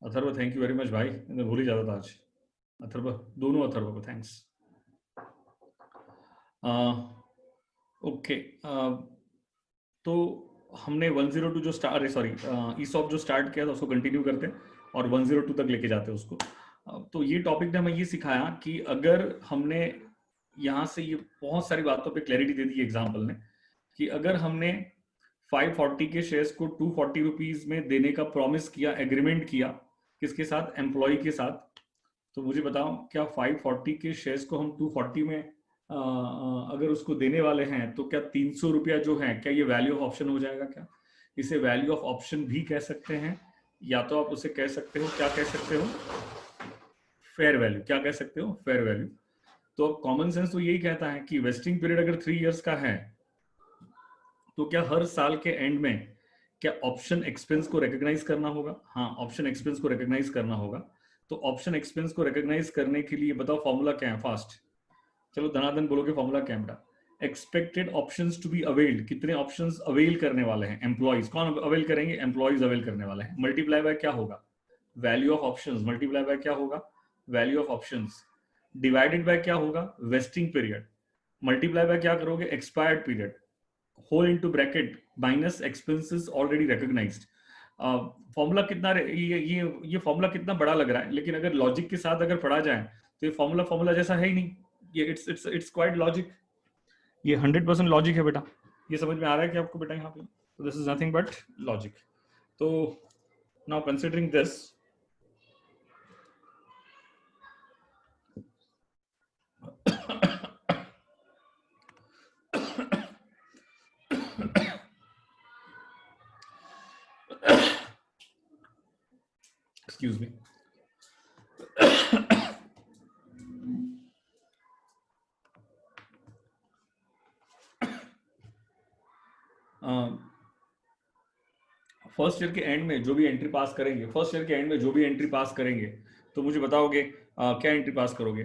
Atharva thank you very much भाई, मैं भूल ही जाता था आज। अथर्व, दोनों अथर्व को थैंक्स। ओके, तो हमने 102 जो स्टार्ट सॉरी ईसॉप जो स्टार्ट किया था उसको कंटिन्यू करते हैं और 102 तक लेके जाते हैं उसको। तो ये टॉपिक ने हमें ये सिखाया कि अगर हमने यहाँ से ये बहुत सारी बातों पे क्लैरिटी दे दी एग्जाम्पल ने, कि अगर हमने 540 के शेयर्स को 240 रुपीज में देने का प्रॉमिस किया, एग्रीमेंट किया, किसके साथ? एम्प्लॉय के साथ। तो मुझे बताओ, क्या 540 के शेयर्स को हम 240 में अगर उसको देने वाले हैं तो क्या 300 रुपया जो है, क्या ये वैल्यू ऑफ ऑप्शन हो जाएगा? क्या इसे वैल्यू ऑफ ऑप्शन भी कह सकते हैं, या तो आप उसे कह सकते हो, क्या कह सकते हो? Fair value. क्या कह सकते हो? Fair value. तो कॉमन सेंस तो यही कहता है कि वेस्टिंग पीरियड अगर 3 इयर्स का है तो क्या हर साल के एंड में क्या ऑप्शन एक्सपेंस को रिकॉग्नाइज करना होगा? हाँ, ऑप्शन एक्सपेंस को रिकॉग्नाइज करना होगा। तो ऑप्शन एक्सपेंस को रिकॉग्नाइज करने के लिए बताओ फॉर्मूला क्या है? फास्ट चलो, धनाधन बोलोगे फॉर्मूला क्या है बेटा? Expected options to be availed. कितने ऑप्शंस अवेल करने वाले हैं एम्प्लॉइज? कौन अवेल करेंगे? एम्प्लॉइज अवेल करने वाले हैं। मल्टीप्लाई बाय क्या होगा? Value of options. Multiply by क्या होगा? Value of options. Divided by क्या होगा? Vesting period. मल्टीप्लाई बाय क्या करोगे? Expired period. Whole into bracket minus expenses already recognised. Formula कितना ये फॉर्मूला कितना बड़ा लग रहा है, लेकिन अगर लॉजिक के साथ अगर पढ़ा जाए तो ये फॉर्मूला फॉर्मूला जैसा है ही नहीं। ये इट्स क्वाइट लॉजिक। ये 100% लॉजिक है बेटा। ये समझ में आ रहा है कि आपको बेटा यहाँ पे? तो this is nothing but logic. तो now considering this, excuse me. First year के एंड में जो भी एंट्री पास करेंगे, फर्स्ट ईयर के एंड में जो भी एंट्री पास करेंगे, तो मुझे बताओगे क्या एंट्री पास करोगे?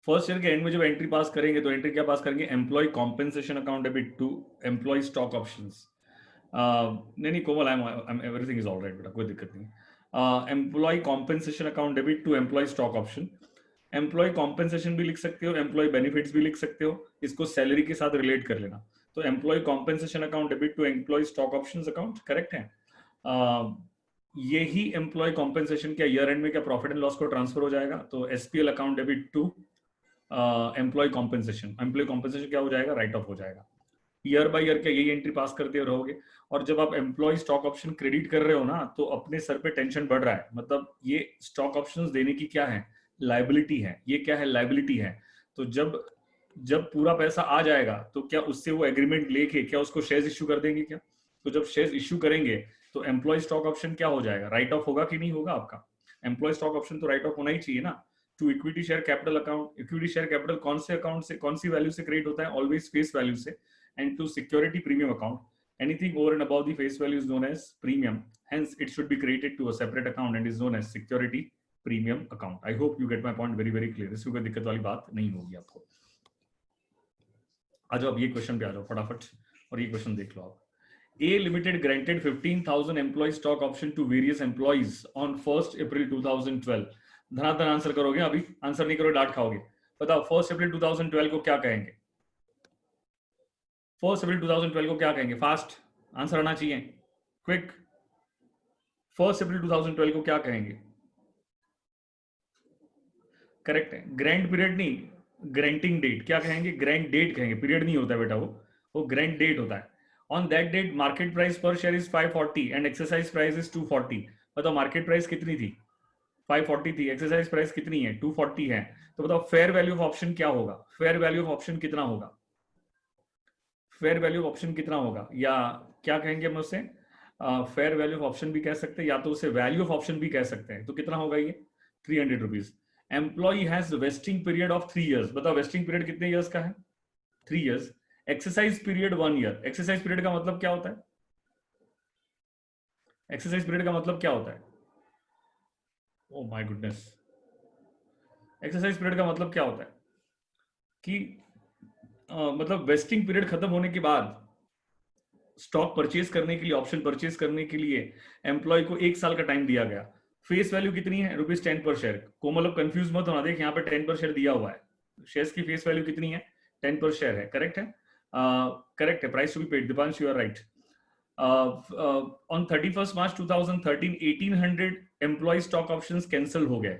फर्स्ट ईयर के एंड में जब एंट्री पास करेंगे तो एंट्री क्या पास करेंगे? Employee compensation account debit to employee stock options. नहीं Komal, I am everything is all right बेटा, कोई दिक्कत नहीं। Employee compensation account debit to employee stock option. Employee compensation भी लिख सकते हो, एम्प्लॉय बेनिफिट्स भी लिख सकते हो, इसको सैलरी के साथ रिलेट कर लेना। तो employee compensation account debit to employee stock option account correct है। यही एम्प्लॉय कॉम्पेंसेशन क्या ईयर एंड में क्या प्रॉफिट एंड लॉस को ट्रांसफर हो जाएगा? तो SPL account debit to employee compensation. Employee compensation क्या हो जाएगा? राइट ऑफ हो जाएगा। ईयर बाय ईयर क्या यही एंट्री पास करते रहोगे। और जब आप एम्प्लॉय स्टॉक ऑप्शन क्रेडिट कर रहे हो ना, तो अपने सर पे टेंशन बढ़ रहा है, मतलब ये स्टॉक ऑप्शंस देने की क्या है? लाइबिलिटी है। ये क्या है? लाइबिलिटी है। तो जब जब पूरा पैसा आ जाएगा तो क्या उससे वो एग्रीमेंट लेके क्या उसको शेयर्स इश्यू कर देंगे क्या? तो जब शेयर्स इश्यू करेंगे तो एम्प्लॉय स्टॉक ऑप्शन क्या हो जाएगा? राइट ऑफ होगा कि नहीं होगा आपका? एम्प्लॉय स्टॉक ऑप्शन तो राइट ऑफ होना ही चाहिए ना। To equity share capital account, equity share capital कौन से अकाउंट से, कौन सी वैल्यू से क्रिएट होता है? ऑलवेज फेस वैल्यू से। And to security premium account, anything over and above the face value is known as premium, hence it should be created to a separate account and is known as security premium account. I hope you get my point very very clear. इसमें कोई दिक्कत वाली बात नहीं होगी आपको। आ जाओ अब ये क्वेश्चन पे आ जाओ फटाफट, और ये क्वेश्चन देख लो आप। A Limited granted 15,000 employee stock option to various employees on 1st April 2012। Dhanadhan answer करोगे, अभी आंसर नहीं करोगे डांट खाओगे। बताओ 1st April 2012 को क्या कहेंगे? 1st April 2012 को क्या कहेंगे? फास्ट आंसर आना चाहिए, क्विक। 1st April 2012 को क्या कहेंगे? करेक्ट है, ग्रैंड पीरियड नहीं, ग्रांटिंग डेट। क्या कहेंगे? ग्रैंड डेट कहेंगे, पीरियड नहीं होता बेटा, वो ग्रैंड डेट होता है। On that date market price पर share is 540 and exercise price is 240। बताओ मार्केट प्राइस कितनी थी? 540 थी। एक्सरसाइज प्राइस कितनी है? 240 है। तो बताओ फेयर वैल्यू ऑफ ऑप्शन क्या होगा? फेयर वैल्यू ऑफ ऑप्शन कितना होगा? फेयर वैल्यू ऑफ ऑप्शन कितना होगा? या क्या कहेंगे हम उससे? फेयर वैल्यू ऑफ ऑप्शन भी कह सकते हैं, या तो उसे वैल्यू ऑफ ऑप्शन भी कह सकते हैं। तो कितना होगा ये? 300 rupees. Employee has vesting period of 3 years. बताओ वेस्टिंग पीरियड कितने इयर्स का है? 3 years. Exercise period 1 year. Exercise period का मतलब क्या होता है? एक्सरसाइज पीरियड का मतलब क्या होता है? Oh my goodness, exercise period का मतलब क्या होता है? कि मतलब वेस्टिंग पीरियड खत्म होने के बाद स्टॉक परचेज करने के लिए, ऑप्शन परचेज करने के लिए एम्प्लॉय को 1 साल का टाइम दिया गया। फेस वैल्यू कितनी है? ₹10 पर शेयर। कोमल अब कंफ्यूज मत होना, देख यहाँ पे 10 पर शेयर दिया हुआ है। शेयर्स की फेस वैल्यू कितनी है? 10 पर शेयर है। करेक्ट है? करेक्ट है। Price to be paid, Deepansh you are right. On 31 March 2013 1800 employee stock options cancel हो गए।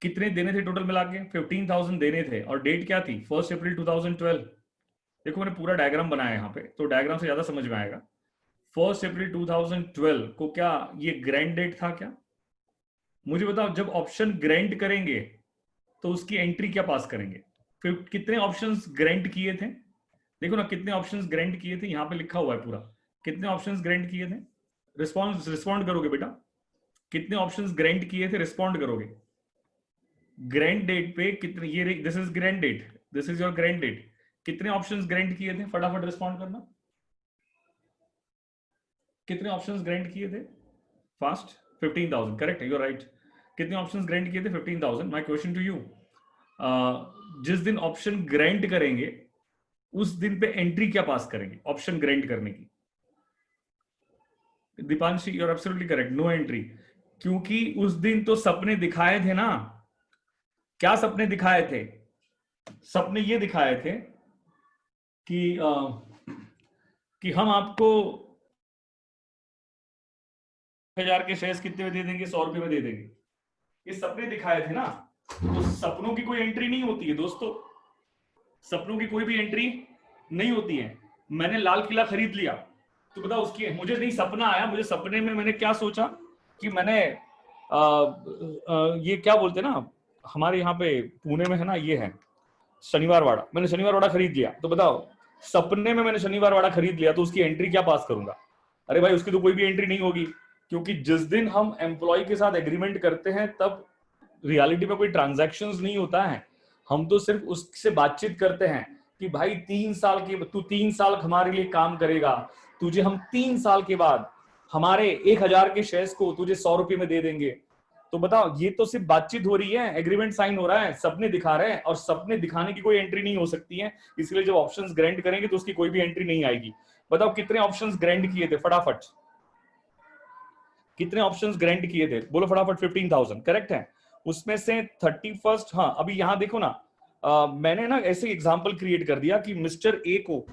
कितने देने थे टोटल मिला के? 15,000 देने थे। और डेट क्या थी? 1 अप्रैल 2012। देखो मैंने पूरा डायग्राम बनाया यहाँ पे, तो डायग्राम से ज्यादा समझ में आएगा। 1 अप्रैल 2012 को क्या ये ग्रैंड डेट था क्या? मुझे बताओ, जब ऑप्शन ग्रैंड करेंगे तो उसकी एंट्री क्या पास करेंगे? फिर कितने ऑप्शंस ग्रैंड किए थे? देखो ना कितने ऑप्शंस ग्रैंड किए थे, यहाँ पे लिखा हुआ है पूरा। कितने ऑप्शंस ग्रैंड किए थे? रिस्पॉन्ड करोगे बेटा? कितने ऑप्शंस ग्रैंड किए थे? रिस्पॉन्ड करोगे? ग्रैंड डेट पे कितने, ये this is grant date, this is your grant date. कितने ऑप्शंस ग्रैंड किए थे? फटाफट रिस्पॉन्ड करना। कितने ऑप्शंस ग्रैंड किए थे? फास्ट। 15,000। करेक्ट है, यू आर राइट। कितने ऑप्शंस ग्रैंड किए थे? 15,000। माय क्वेश्चन टू यू, जिस दिन ऑप्शन ग्रैंड करेंगे उस दिन पे एंट्री क्या पास करेंगे ऑप्शन ग्रैंड करने की? Deepanshi you are absolutely correct, no entry. क्योंकि उस दिन तो सपने दिखाए थे ना। क्या सपने दिखाए थे? सपने ये दिखाए थे कि हम आपको 1,000 के शेयर्स कितने में दे देंगे? 100 रुपए में दे देंगे। ये सपने दिखाए थे ना। तो सपनों की कोई एंट्री नहीं होती है दोस्तों, सपनों की कोई भी एंट्री नहीं होती है। मैंने लाल किला खरीद लिया, तो बताओ उसकी, मुझे नहीं सपना आया, मुझे सपने में मैंने क्या सोचा कि मैंने ये क्या बोलते ना, हमारे यहाँ पे पुणे में है ना, ये है शनिवार वाड़ा, मैंने शनिवार वाड़ा खरीद लिया। तो बताओ सपने में मैंने शनिवार वाड़ा खरीद लिया, तो उसकी एंट्री क्या पास करूंगा? अरे भाई उसकी तो कोई भी एंट्री नहीं होगी, क्योंकि जिस दिन हम एम्प्लॉय के साथ एग्रीमेंट करते हैं तब रियलिटी में कोई ट्रांजैक्शंस नहीं होता है। हम तो सिर्फ उससे बातचीत करते हैं कि भाई 3 साल के, तू 3 साल हमारे लिए काम करेगा, तुझे हम 3 साल के बाद हमारे 1,000 के शेयर्स को तुझे 100 रुपए में दे देंगे। तो बताओ, ये तो सिर्फ बातचीत हो रही है, एग्रीमेंट साइन हो रहा है, सपने दिखा रहे हैं, और सपने दिखाने की कोई एंट्री नहीं हो सकती है। इसलिए जब ऑप्शंस ग्रांट करेंगे तो उसकी कोई भी एंट्री नहीं आएगी। बताओ कितने ऑप्शंस ग्रांट किए थे? फटाफट कितने ऑप्शंस ग्रांट किए थे? बोलो फटाफट। 15,000 करेक्ट है। उसमें से 31, हाँ अभी यहां देखो ना, मैंने ना ऐसे एग्जांपल क्रिएट कर दिया कि मिस्टर ए को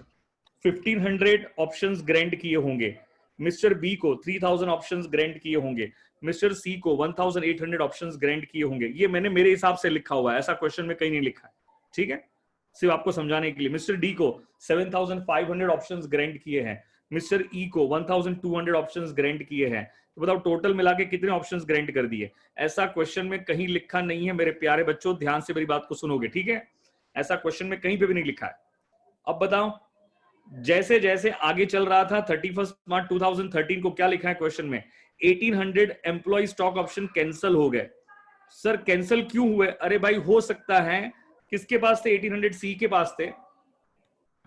1500 ऑप्शंस ग्रांट किए होंगे, मिस्टर बी को 3000 ऑप्शंस ग्रांट किए होंगे, मिस्टर सी को 1800 ऑप्शंस ग्रांट किए होंगे। ये मैंने मेरे हिसाब से लिखा हुआ है, ऐसा क्वेश्चन में कहीं नहीं लिखा है, ठीक है, सिर्फ आपको समझाने के लिए। मिस्टर डी को 7500 ऑप्शंस ग्रांट किए हैं, मिस्टर ई को 1200 ऑप्शंस ग्रांट किए हैं। तो बताओ टोटल मिला के कितने ऑप्शंस ग्रांट कर दिए? ऐसा क्वेश्चन में कहीं लिखा नहीं है मेरे प्यारे बच्चों, ध्यान से मेरी बात को सुनोगे, ठीक है? ऐसा क्वेश्चन में कहीं पे भी नहीं लिखा है। अब बताओ, जैसे जैसे आगे चल रहा था 31 मार्च 2013 को क्या लिखा है क्वेश्चन में? 1800 एम्प्लॉय स्टॉक ऑप्शन कैंसिल हो गए। सर कैंसिल क्यों हुए? अरे भाई हो सकता है, किसके पास थे? 1800 सी के पास थे।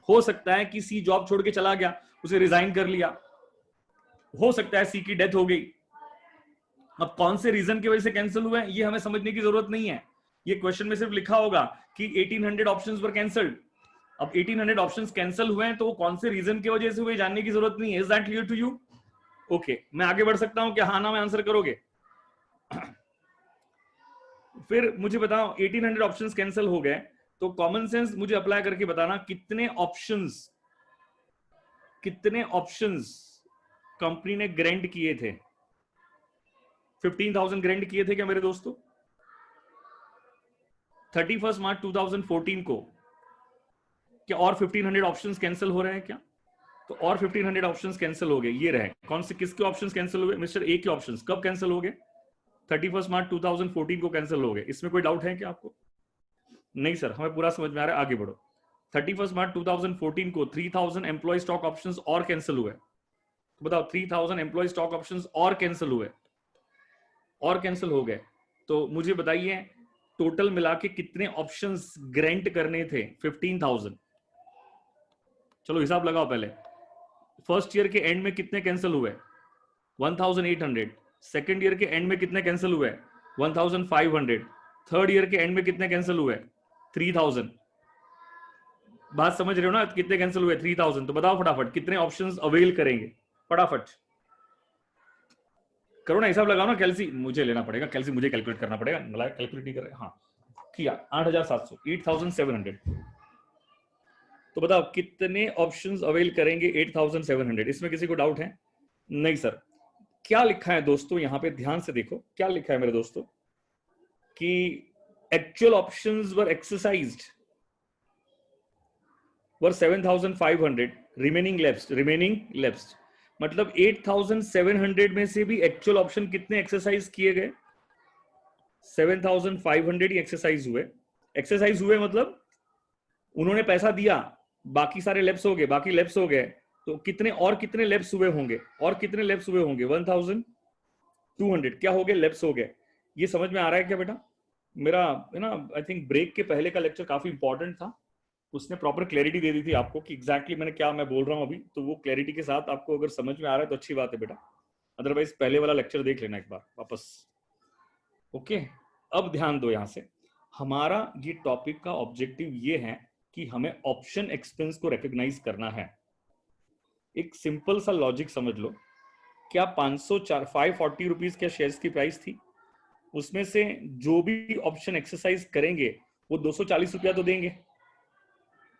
हो सकता है कि सी जॉब छोड़ के चला गया, उसे रिजाइन कर लिया, हो सकता है सी की डेथ हो गई। अब कौन से रीजन की वजह से कैंसिल हुए ये हमें समझने की जरूरत नहीं है, ये क्वेश्चन में सिर्फ लिखा होगा कि 1800 ऑप्शंस वर कैंसिल्ड। अब 1800 ऑप्शंस कैंसिल हुए हैं तो वो कौन से रीजन की वजह से हुए जानने की जरूरत नहीं है। Is that clear to you? Okay, मैं आगे बढ़ सकता हूं क्या? हाँ ना में आंसर करोगे? फिर मुझे बताओ 1800 ऑप्शंस कैंसिल हो गए, तो कॉमन सेंस मुझे अप्लाई करके बताना कितने ऑप्शंस कंपनी ने ग्रांट किए थे? 15,000 ग्रांट किए थे क्या मेरे दोस्तों? 31 मार्च 2014 को क्या और 1500 ऑप्शंस कैंसिल हो रहे हैं क्या? तो और 1500 ऑप्शंस कैंसिल हो गए, ये रहे। कौन से, किसके ऑप्शंस कैंसिल हुए? मिस्टर ए के ऑप्शंस। कब कैंसिल हो गए? 31 मार्च 2014 को कैंसिल हो गए। इसमें कोई डाउट है क्या आपको? नहीं सर, हमें पूरा समझ में आ रहा है, आगे बढ़ो। 31 मार्च 2014 को 3000 एम्प्लॉय स्टॉक ऑप्शंस और कैंसिल हुए। तो बताओ 3000 एम्प्लॉय स्टॉक ऑप्शंस और कैंसिल हुए, और कैंसिल हो गए। तो मुझे बताइए टोटल मिला के कितने ऑप्शंस ग्रांट करने थे? 15,000। चलो हिसाब लगाओ पहले। फर्स्ट ईयर के एंड में कितने कैंसिल हुए? 1800। सेकेंड ईयर के एंड में कितने कैंसिल हुए? 1500। थर्ड ईयर के एंड में कितने कैंसिल हुए? 3000। बात समझ रहे हो ना, कितने कैंसिल हुए? 3000। तो बताओ फटाफट कितने ऑप्शंस अवेल करेंगे, फटाफट करो ना, हिसाब लगाओ ना। कैलसी मुझे लेना पड़ेगा, कैलसी मुझे कैलकुलेट करना पड़ेगा, कैलकुलेट नहीं कर रहे। हाँ किया, 8700, 8700। तो बताओ कितने ऑप्शंस अवेल करेंगे 8700? इसमें किसी को डाउट है? नहीं सर। क्या लिखा है दोस्तों यहां पे, ध्यान से देखो क्या लिखा है मेरे दोस्तों, कि एक्चुअल ऑप्शंस वर एक्सरसाइज्ड वर 7500, रिमेनिंग लेप्स्ड। मतलब 8700 में से भी एक्चुअल ऑप्शन कितने एक्सरसाइज किए गए? 7500 ही एक्सरसाइज हुए मतलब उन्होंने पैसा दिया, बाकी सारे लेप्स हो गए, तो कितने और कितने लेप्स हुए होंगे? 1200 क्या हो गए? लेप्स हो गए। ये समझ में आ रहा है क्या बेटा? मेरा है ना, आई थिंक ब्रेक के पहले का लेक्चर काफी इंपॉर्टेंट था, उसने प्रॉपर क्लैरिटी दे दी थी आपको कि एग्जैक्टली मैंने क्या मैं बोल रहा हूं अभी। तो वो क्लैरिटी के साथ आपको अगर समझ में आ रहा है तो अच्छी बात है बेटा, अदरवाइज पहले वाला लेक्चर देख लेना एक बार वापस। ओके, अब ध्यान दो। यहां से हमारा ये टॉपिक का ऑब्जेक्टिव ये है कि हमें ऑप्शन एक्सपेंस को रिकॉग्नाइज करना है। एक सिंपल सा लॉजिक समझ लो, क्या 540 रुपीज क्या शेयर्स की प्राइस थी? उसमें से जो भी ऑप्शन एक्सरसाइज करेंगे वो 240 रुपया तो देंगे,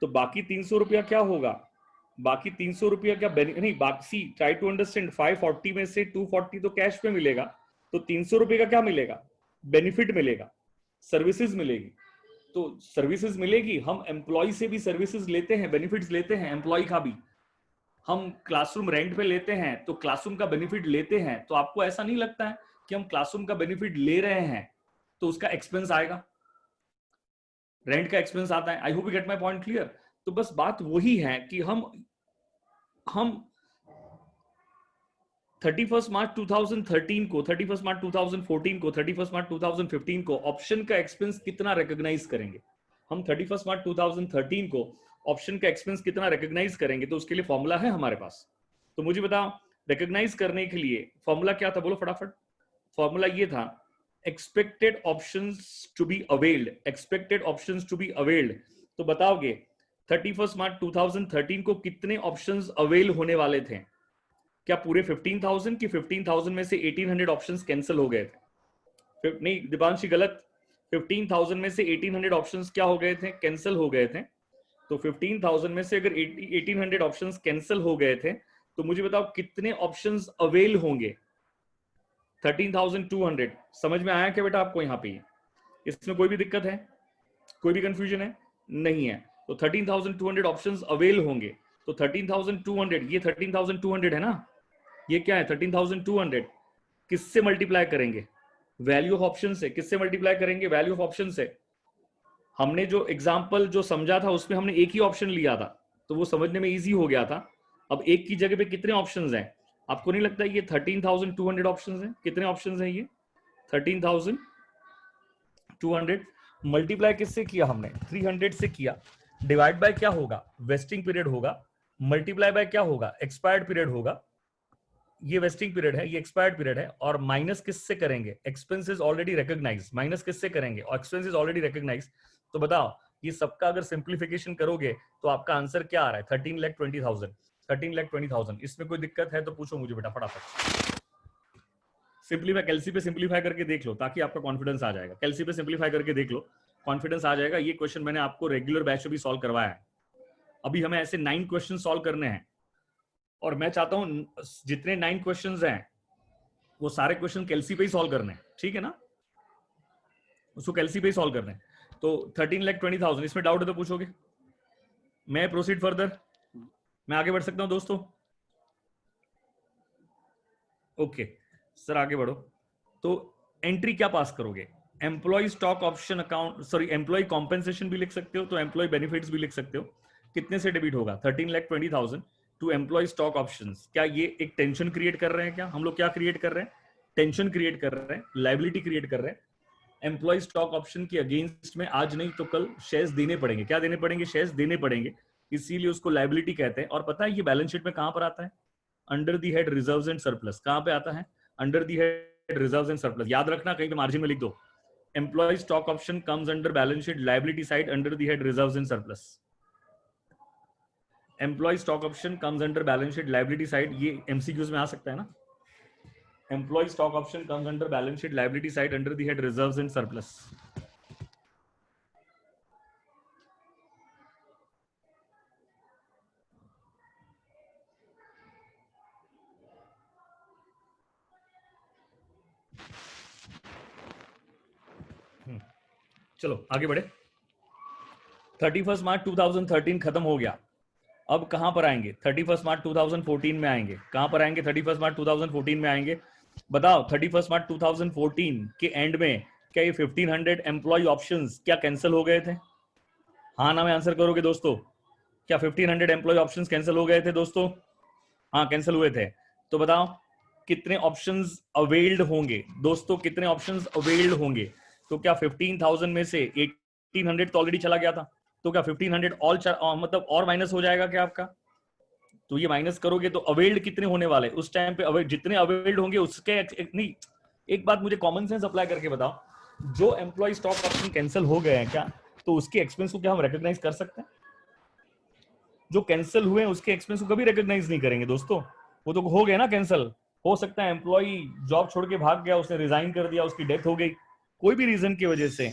तो बाकी 300 रुपया क्या होगा? बाकी 300 रुपया क्या नहीं, बाकी ट्राई टू अंडरस्टैंड, 540 में से 240 तो कैश में मिलेगा, तो 300 रुपये का क्या मिलेगा? बेनिफिट मिलेगा, सर्विसेज मिलेगी। तो सर्विसेज मिलेगी, हम एम्प्लॉय से भी सर्विसेज लेते हैं, बेनिफिट्स लेते हैं एम्प्लॉय का भी। हम क्लासरूम रेंट पे लेते हैं तो क्लासरूम का बेनिफिट लेते हैं। तो आपको ऐसा नहीं लगता है कि हम क्लासरूम का बेनिफिट ले रहे हैं तो उसका एक्सपेंस आएगा, रेंट का एक्सपेंस आता है? I hope you get my point clear. तो बस बात वही है कि हम 31 मार्च 2013 को, 31 मार्च 2014 को, 31 मार्च 2015 को ऑप्शन का एक्सपेंस कितना रिकॉग्नाइज करेंगे? हम 31 मार्च 2013 को ऑप्शन का एक्सपेंस कितना रिकॉग्नाइज करेंगे? तो उसके लिए फॉर्मूला है हमारे पास। तो मुझे बताओ, रिकॉग्नाइज करने के लिए फॉर्मूला क्या था? बोलो फटाफट। फॉर्मूला ये था, expected options to be availed, expected options to be availed. तो बताओगे 31 मार्च 2013 को कितने ऑप्शंस अवेल होने वाले थे? क्या पूरे 15,000 की 15,000 में से 1800 ऑप्शंस कैंसिल हो गए थे? नहीं दिबांशी, गलत। 15,000 में से 1800 ऑप्शंस क्या हो गए थे? कैंसिल हो गए थे। तो 15,000 में से अगर 1800 ऑप्शंस कैंसिल हो गए थे तो मुझे बताओ कितने ऑप्शंस अवेल होंगे? 13,200। समझ में आया क्या बेटा आपको यहाँ पे? इसमें कोई भी दिक्कत है, कोई भी कंफ्यूजन है? नहीं है। तो 13,200 ऑप्शंस अवेल होंगे। तो 13,200, ये 13,200 है ना, ये क्या है? 13,200 किससे मल्टीप्लाई करेंगे? वैल्यू ऑफ ऑप्शन से। किससे मल्टीप्लाई करेंगे? वैल्यू ऑफ ऑप्शन से। हमने जो एग्जांपल जो समझा था उसमें हमने एक ही ऑप्शन लिया था, तो वो समझने में इजी हो गया था। अब एक की जगह पे कितने ऑप्शंस हैं? आपको नहीं लगता ये 13,200 ऑप्शंस हैं? कितने ऑप्शंस हैं ये? 13,200 मल्टीप्लाई किससे किया हमने? 300 से किया। डिवाइड बाय क्या होगा? वेस्टिंग पीरियड होगा। मल्टीप्लाई बाय क्या होगा? एक्सपायर्ड पीरियड होगा। ये वेस्टिंग पीरियड है, ये एक्सपायर्ड पीरियड है। और माइनस किससे करेंगे? Expenses already recognised. माइनस किससे करेंगे? और एक्सपेंसेस ऑलरेडी रिकॉग्नाइज्ड। तो बताओ ये सबका अगर सिंप्लीफिकेशन करोगे तो आपका आंसर क्या आ रहा है? 13,20,000। 13,20,000। इसमें कोई दिक्कत है तो पूछो मुझे बेटा फटाफट। सिंपलीफाई, कैलसी पे सिंपलीफाई करके देख लो ताकि आपका कॉन्फिडेंस आ जाएगा। कैलसी पे सिंपलीफाई करके देख लो, कॉन्फिडेंस आ जाएगा। ये क्वेश्चन मैंने आपको रेगुलर बैच में भी सॉल्व करवाया है। अभी हमें ऐसे 9 क्वेश्चन सॉल्व करने हैं और मैं चाहता हूं जितने 9 क्वेश्चंस हैं वो सारे क्वेश्चन कैलसी पे ही सॉल्व करने हैं, ठीक है ना? उसको कैलसी पे ही सॉल्व करने हैं। तो 13,20,000, इसमें डाउट है तो पूछोगे। मैं प्रोसीड फर्दर, मैं आगे बढ़ सकता हूं दोस्तों? ओके सर आगे बढ़ो। तो एंट्री क्या पास करोगे? Employee stock option account, sorry employee compensation भी लिख सकते हो, तो एम्प्लॉय बेनिफिट्स भी लिख सकते हो। कितने से डेबिट होगा? 13,20,000 टू एम्प्लॉय स्टॉक ऑप्शंस। क्या ये एक टेंशन क्रिएट कर रहे हैं? क्या हम लोग क्या क्रिएट कर रहे हैं? टेंशन क्रिएट कर रहे हैं, लाइबिलिटी क्रिएट कर रहे हैं। एम्प्लॉय स्टॉक ऑप्शन के अगेंस्ट में आज नहीं तो कल शेयर्स देने पड़ेंगे। क्या देने पड़ेंगे? शेयर्स देने पड़ेंगे, इसीलिए उसको लाइबिलिटी कहते हैं। और पता है ये बैलेंस शीट में कहां पर आता है? Under the head reserves and surplus. कहां पे आता है? Under the head reserves and surplus. याद रखना, कहीं पे मार्जिन में लिख दो employee stock option comes under balance sheet liability side under the head reserves and surplus. Employee stock option comes under balance sheet liability side, ये MCQs में आ सकता है ना. Employee stock option comes under balance sheet liability side under the head reserves and surplus. चलो आगे बढ़े. 31 March 2013 खत्म हो गया. अब कहां पर आएंगे? 31 मार्च 2014 में आएंगे. कहां पर आएंगे? 31 मार्च 2014 में आएंगे. बताओ 31 मार्च 2014 के एंड में क्या ये 1500 एम्प्लॉय ऑप्शंस क्या कैंसिल हो गए थे? हाँ ना में आंसर करोगे दोस्तों. क्या 1500 एम्प्लॉय ऑप्शंस कैंसिल हो गए थे दोस्तों? हाँ कैंसिल हुए थे. तो बताओ कितने ऑप्शंस अवेल्ड होंगे दोस्तों? कितने ऑप्शंस अवेल्ड होंगे? तो क्या 15,000 में से 1800 तो ऑलरेडी चला गया था. तो क्या 1500 मतलब और माइनस हो जाएगा क्या आपका? तो ये माइनस करोगे तो अवेल्ड कितने होने वाले उस टाइम पे? जितने अवेल्ड होंगे उसके नहीं. एक बात मुझे कॉमन सेंस अप्लाई करके बताओ, जो एम्प्लॉय स्टॉक ऑप्शन कैंसिल हो गए हैं क्या, तो उसके एक्सपेंस को क्या हम रिकॉग्नाइज कर सकते हैं? जो कैंसिल हुए हैं उसके एक्सपेंस को कभी रिकॉग्नाइज नहीं करेंगे दोस्तों. वो तो हो गया ना कैंसिल. हो सकता है एम्प्लॉय जॉब छोड़ के भाग गया, उसने रिजाइन कर दिया, उसकी डेथ हो गई, कोई भी रीजन की वजह से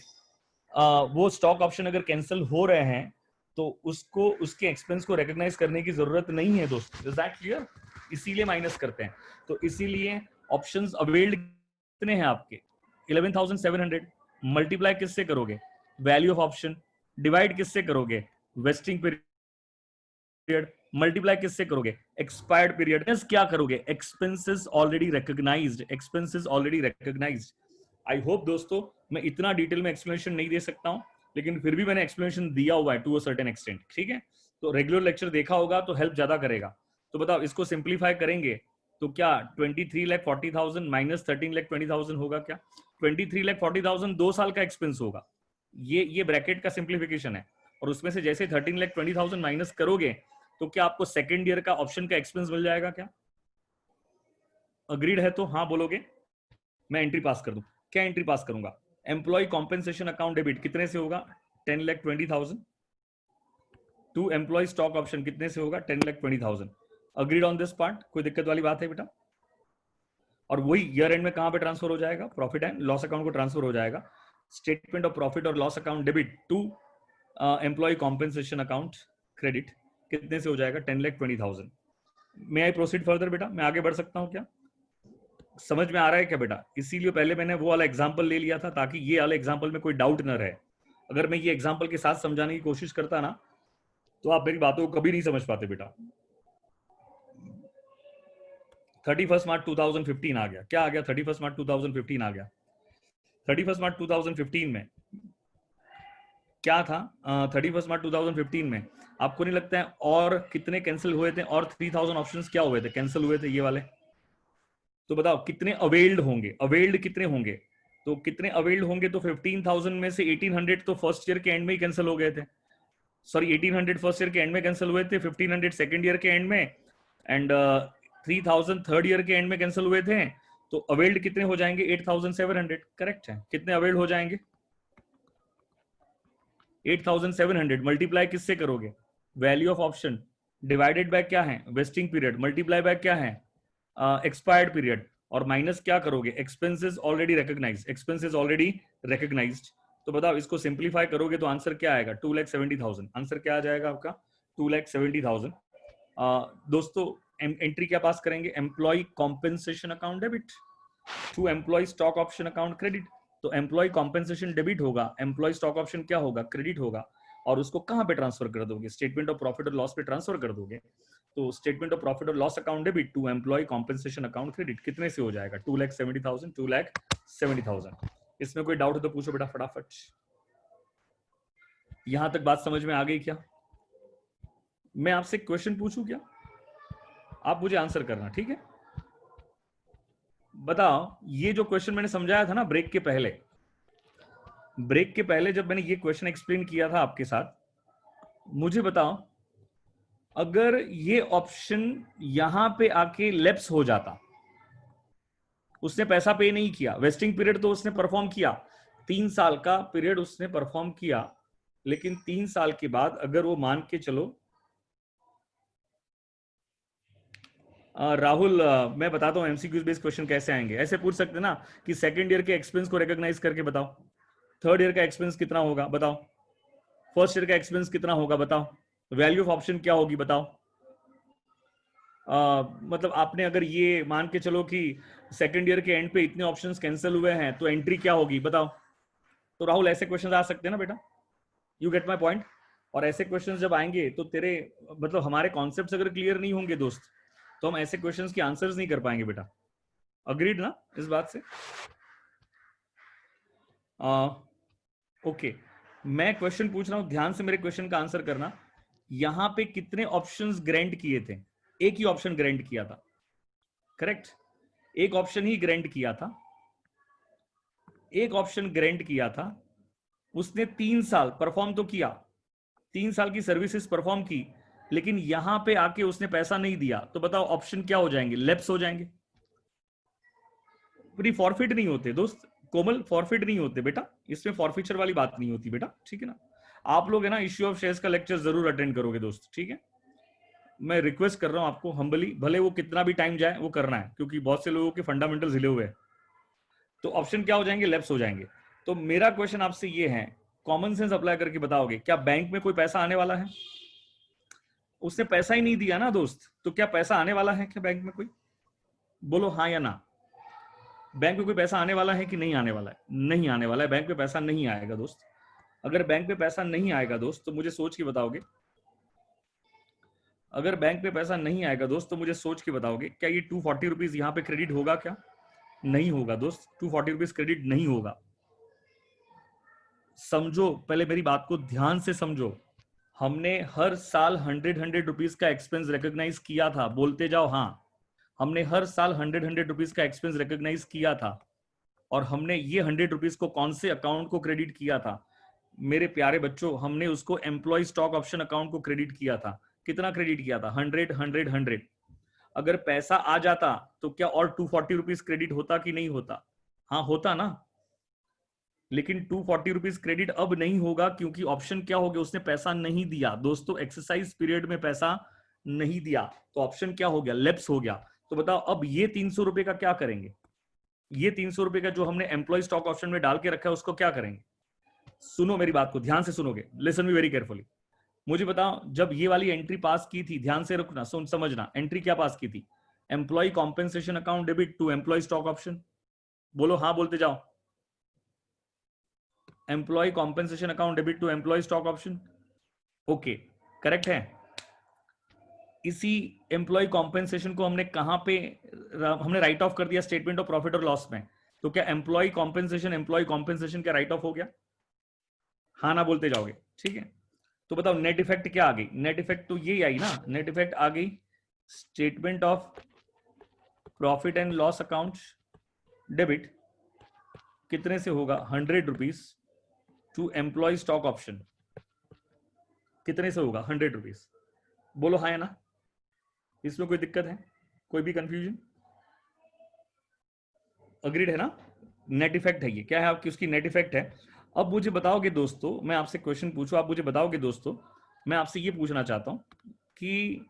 वो स्टॉक ऑप्शन अगर कैंसिल हो रहे हैं तो उसको उसके एक्सपेंस को रिकॉग्नाइज करने की जरूरत नहीं है दोस्तों. Is that clear? इसीलिए माइनस करते हैं. तो इसीलिए ऑप्शंस अवेल्ड कितने हैं आपके? 11,700. मल्टीप्लाई किससे करोगे? Value of option. डिवाइड किससे करोगे? Wasting period. मल्टीप्लाई किससे करोगे? Expired period. क्या करोगे? Expenses already recognised. Expenses already recognised. I hope दोस्तों मैं इतना डिटेल में एक्सप्लेनेशन नहीं दे सकता हूं, लेकिन फिर भी मैंने एक्सप्लेनेशन दिया हुआ है टू अ सर्टेन एक्सटेंट. ठीक है, तो रेगुलर लेक्चर देखा होगा तो हेल्प ज्यादा करेगा. तो बताओ इसको सिंप्लीफाई करेंगे तो क्या 23,40,000 माइनस 13,20,000 होगा क्या? 23,40,000 2 साल का एक्सपेंस होगा. ये ब्रैकेट का सिंप्लीफिकेशन है. और उसमें से जैसे 13,20,000 माइनस करोगे तो क्या आपको सेकेंड ईयर का ऑप्शन का एक्सपेंस मिल जाएगा क्या? अग्रीड है तो हाँ बोलोगे, मैं एंट्री पास कर दूं. क्या एंट्री पास करूंगा? एम्प्लॉय कॉम्पेंसेशन अकाउंट डेबिट कितने से होगा? 10,20,000. टू एम्प्लॉय स्टॉक ऑप्शन कितने से होगा? 10,20,000. Agreed on this part? कोई दिक्कत वाली बात है बेटा? और वही ईयर एंड में कहां पे ट्रांसफर हो जाएगा? प्रॉफिट एंड लॉस अकाउंट को ट्रांसफर हो जाएगा. स्टेटमेंट ऑफ प्रॉफिट और loss account debit to employee compensation account credit कितने से हो जाएगा? 10,20,000. मैं आई प्रोसीड फर्दर बेटा? मैं आगे बढ़ सकता हूं क्या? समझ में आ रहा है क्या बेटा? इसीलिए पहले मैंने वो वाला एग्जांपल ले लिया था ताकि ये वाले एग्जांपल में कोई डाउट न रहे. अगर मैं ये एग्जांपल के साथ समझाने की कोशिश करता ना तो आप मेरी बातों को कभी नहीं समझ पाते बेटा. 31 मार्च 2015 आ गया. क्या आ गया? 31 मार्च 2015 आ गया. 31 मार्च 2015 में क्या था? 31 मार्च 2015 में आपको नहीं लगता है और कितने कैंसिल हुए थे? और 3,000 ऑप्शंस क्या हुए थे? कैंसिल हुए थे ये वाले. तो बताओ कितने अवेल्ड होंगे? अवेल्ड कितने होंगे? तो कितने अवेल्ड होंगे? तो 15,000 में से 1800 तो फर्स्ट ईयर के एंड में ही कैंसिल हो गए थे. सॉरी 1800 फर्स्ट ईयर के एंड में कैंसिल हुए थे, 1500 सेकंड ईयर के एंड में, एंड 3,000 थर्ड ईयर के एंड में कैंसिल हुए थे. तो अवेल्ड कितने हो जाएंगे? 8,700. करेक्ट है. कितने अवेल्ड हो जाएंगे? 8,700. मल्टीप्लाई किससे करोगे? Value of option divided by क्या है? Wasting period. मल्टीप्लाई बाय क्या है? Expired period. और माइनस क्या करोगे? Expenses already recognised. Expenses already recognised. तो बताओ इसको सिंप्लीफाई करोगे तो आंसर क्या आएगा? 2,70,000. आंसर क्या आ जाएगा आपका? 2,70,000. दोस्तों एंट्री क्या पास करेंगे? Employee compensation account debit to employee stock option account credit. तो एम्प्लॉय कॉम्पेंसेशन डेबिट होगा, एम्प्लॉय स्टॉक ऑप्शन क्या होगा? क्रेडिट होगा. और उसको कहां पे ट्रांसफर कर दोगे? स्टेटमेंट ऑफ प्रॉफिट और लॉस पे ट्रांसफर कर दोगे. तो स्टेटमेंट ऑफ प्रॉफिट और loss account debit to employee compensation account credit कितने से हो जाएगा? 2,70,000. 2,70,000. इसमें कोई डाउट हो तो पूछो बेटा फटाफट. यहां तक बात समझ में आ गई क्या? मैं आपसे क्वेश्चन पूछूं क्या? आप मुझे आंसर करना. ठीक है, बताओ ये जो क्वेश्चन मैंने समझाया था ना ब्रेक के पहले जब मैंने ये क्वेश्चन एक्सप्लेन किया था आपके साथ, मुझे बताओ अगर ये ऑप्शन यहां पे आके लैप्स हो जाता, उसने पैसा पे नहीं किया, वेस्टिंग पीरियड तो उसने परफॉर्म किया, 3 साल का पीरियड उसने परफॉर्म किया, लेकिन 3 साल के बाद अगर वो मान के चलो, राहुल मैं बताता हूँ एमसीक्यूज बेस्ड क्वेश्चन कैसे आएंगे। ऐसे पूछ सकते ना कि सेकंड ईयर के एक्सपेंस को रिकॉग्नाइज करके बताओ, थर्ड ईयर का एक्सपेंस कितना होगा बताओ, फर्स्ट ईयर का एक्सपेंस कितना होगा बताओ, वैल्यू ऑफ ऑप्शन क्या होगी बताओ। मतलब आपने अगर ये मान के चलो कि सेकंड ईयर के एंड पे इतने ऑप्शंस कैंसिल हुए हैं तो एंट्री क्या होगी बताओ। तो राहुल ऐसे क्वेश्चन आ सकते हैं ना बेटा, यू गेट माई पॉइंट। और ऐसे क्वेश्चंस जब आएंगे तो तेरे मतलब हमारे कॉन्सेप्ट्स अगर क्लियर नहीं होंगे दोस्त, तो हम ऐसे क्वेश्चंस की आंसर्स नहीं कर पाएंगे बेटा। अग्रीड ना इस बात से? ओके, मैं क्वेश्चन पूछ रहा हूं, ध्यान से मेरे क्वेश्चन का आंसर करना। यहां पे कितने ऑप्शंस ग्रांट किए थे? एक ही ऑप्शन ग्रांट किया था, करेक्ट? एक ऑप्शन ही ग्रांट किया था, एक ऑप्शन ग्रांट किया था। उसने 3 साल परफॉर्म तो किया, 3 साल की सर्विसेज परफॉर्म की, लेकिन यहां पे आके उसने पैसा नहीं दिया। तो बताओ ऑप्शन क्या हो जाएंगे? लैप्स हो जाएंगे। पूरी फॉरफिट नहीं होते दोस्त, कोमल फॉरफिट नहीं होते बेटा, इसमें फॉरफिचर वाली बात नहीं होती बेटा, ठीक है ना? आप लोग है ना इश्यू ऑफ शेयर्स का लेक्चर जरूर अटेंड करोगे दोस्त, ठीक है? मैं रिक्वेस्ट कर रहा हूं आपको हम्बली, भले वो कितना भी टाइम जाए वो करना है, क्योंकि बहुत से लोगों के फंडामेंटल्स हिले हुए हैं। तो ऑप्शन क्या हो जाएंगे? लैप्स हो जाएंगे। तो मेरा क्वेश्चन आपसे ये है, कॉमन सेंस अप्लाई करके बताओगे क्या बैंक में कोई पैसा आने वाला है? उसने पैसा ही नहीं दिया ना दोस्त, तो क्या पैसा आने वाला है क्या बैंक में कोई? बोलो हाँ या ना। बैंक में कोई पैसा आने वाला है कि नहीं आने वाला है? नहीं आने वाला है, बैंक में पैसा नहीं आएगा दोस्त। अगर बैंक में पैसा नहीं आएगा दोस्त तो मुझे सोच के बताओगे, अगर बैंक में पैसा नहीं आएगा दोस्त तो मुझे सोच के बताओगे क्या ये 240 रुपीज यहाँ पे क्रेडिट होगा क्या? नहीं होगा दोस्त, 240 रुपीज क्रेडिट नहीं होगा। समझो, पहले मेरी बात को ध्यान से समझो। हमने हर साल 100 रुपीज का एक्सपेंस रिकॉग्नाइज किया था, बोलते जाओ हाँ। हमने हर साल 100 रुपीज का एक्सपेंस रिकॉग्नाइज किया था, और हमने ये 100 रुपीज को कौन से अकाउंट को क्रेडिट किया था मेरे प्यारे बच्चों? हमने उसको एम्प्लॉय स्टॉक ऑप्शन अकाउंट को क्रेडिट किया था। कितना क्रेडिट किया था? 100 100 100। अगर पैसा आ जाता तो क्या और 240 रुपीज क्रेडिट होता कि नहीं होता? हाँ होता ना। लेकिन 240 रुपीज क्रेडिट अब नहीं होगा, क्योंकि ऑप्शन क्या हो गया? उसने पैसा नहीं दिया दोस्तों, एक्सरसाइज पीरियड में पैसा नहीं दिया, तो ऑप्शन क्या हो गया? लैप्स हो गया। तो बताओ अब ये 300 रुपए का क्या करेंगे? ये 300 रुपए का जो हमने एम्प्लॉय स्टॉक ऑप्शन में डाल के रखा है उसको क्या करेंगे? सुनो मेरी बात को ध्यान से सुनोगे, लिसन मी वेरी केयरफुली। मुझे बताओ जब ये वाली एंट्री पास की थी, ध्यान से रुकना, सुन समझना, एंट्री क्या पास की थी? Employee compensation account debit to employee stock option. बोलो हाँ बोलते जाओ। Employee compensation account debit to employee stock option, okay correct है। इसी एम्प्लॉय कॉम्पेंसेशन को हमने कहां पे हमने राइट ऑफ कर दिया? स्टेटमेंट ऑफ प्रॉफिट और लॉस में। तो क्या एम्प्लॉय कॉम्पेंसेशन क्या राइट ऑफ हो गया? हाँ ना बोलते जाओगे, ठीक है? तो बताओ नेट इफेक्ट क्या आ गई? नेट इफेक्ट तो यही आई ना, नेट इफेक्ट आ गई statement of profit and loss account debit कितने से होगा? 100 rupees to employee stock option. कितने से होगा? 100 रुपीज। बोलो हाँ या ना। इसमें कोई दिक्कत है? कोई भी कंफ्यूजन? अग्रीड है ना? नेट इफेक्ट है ये, क्या है आपकी उसकी नेट इफेक्ट है। अब मुझे बताओगे दोस्तों, मैं आपसे क्वेश्चन पूछूं, आप मुझे बताओगे दोस्तों, मैं आपसे ये पूछना चाहता हूं कि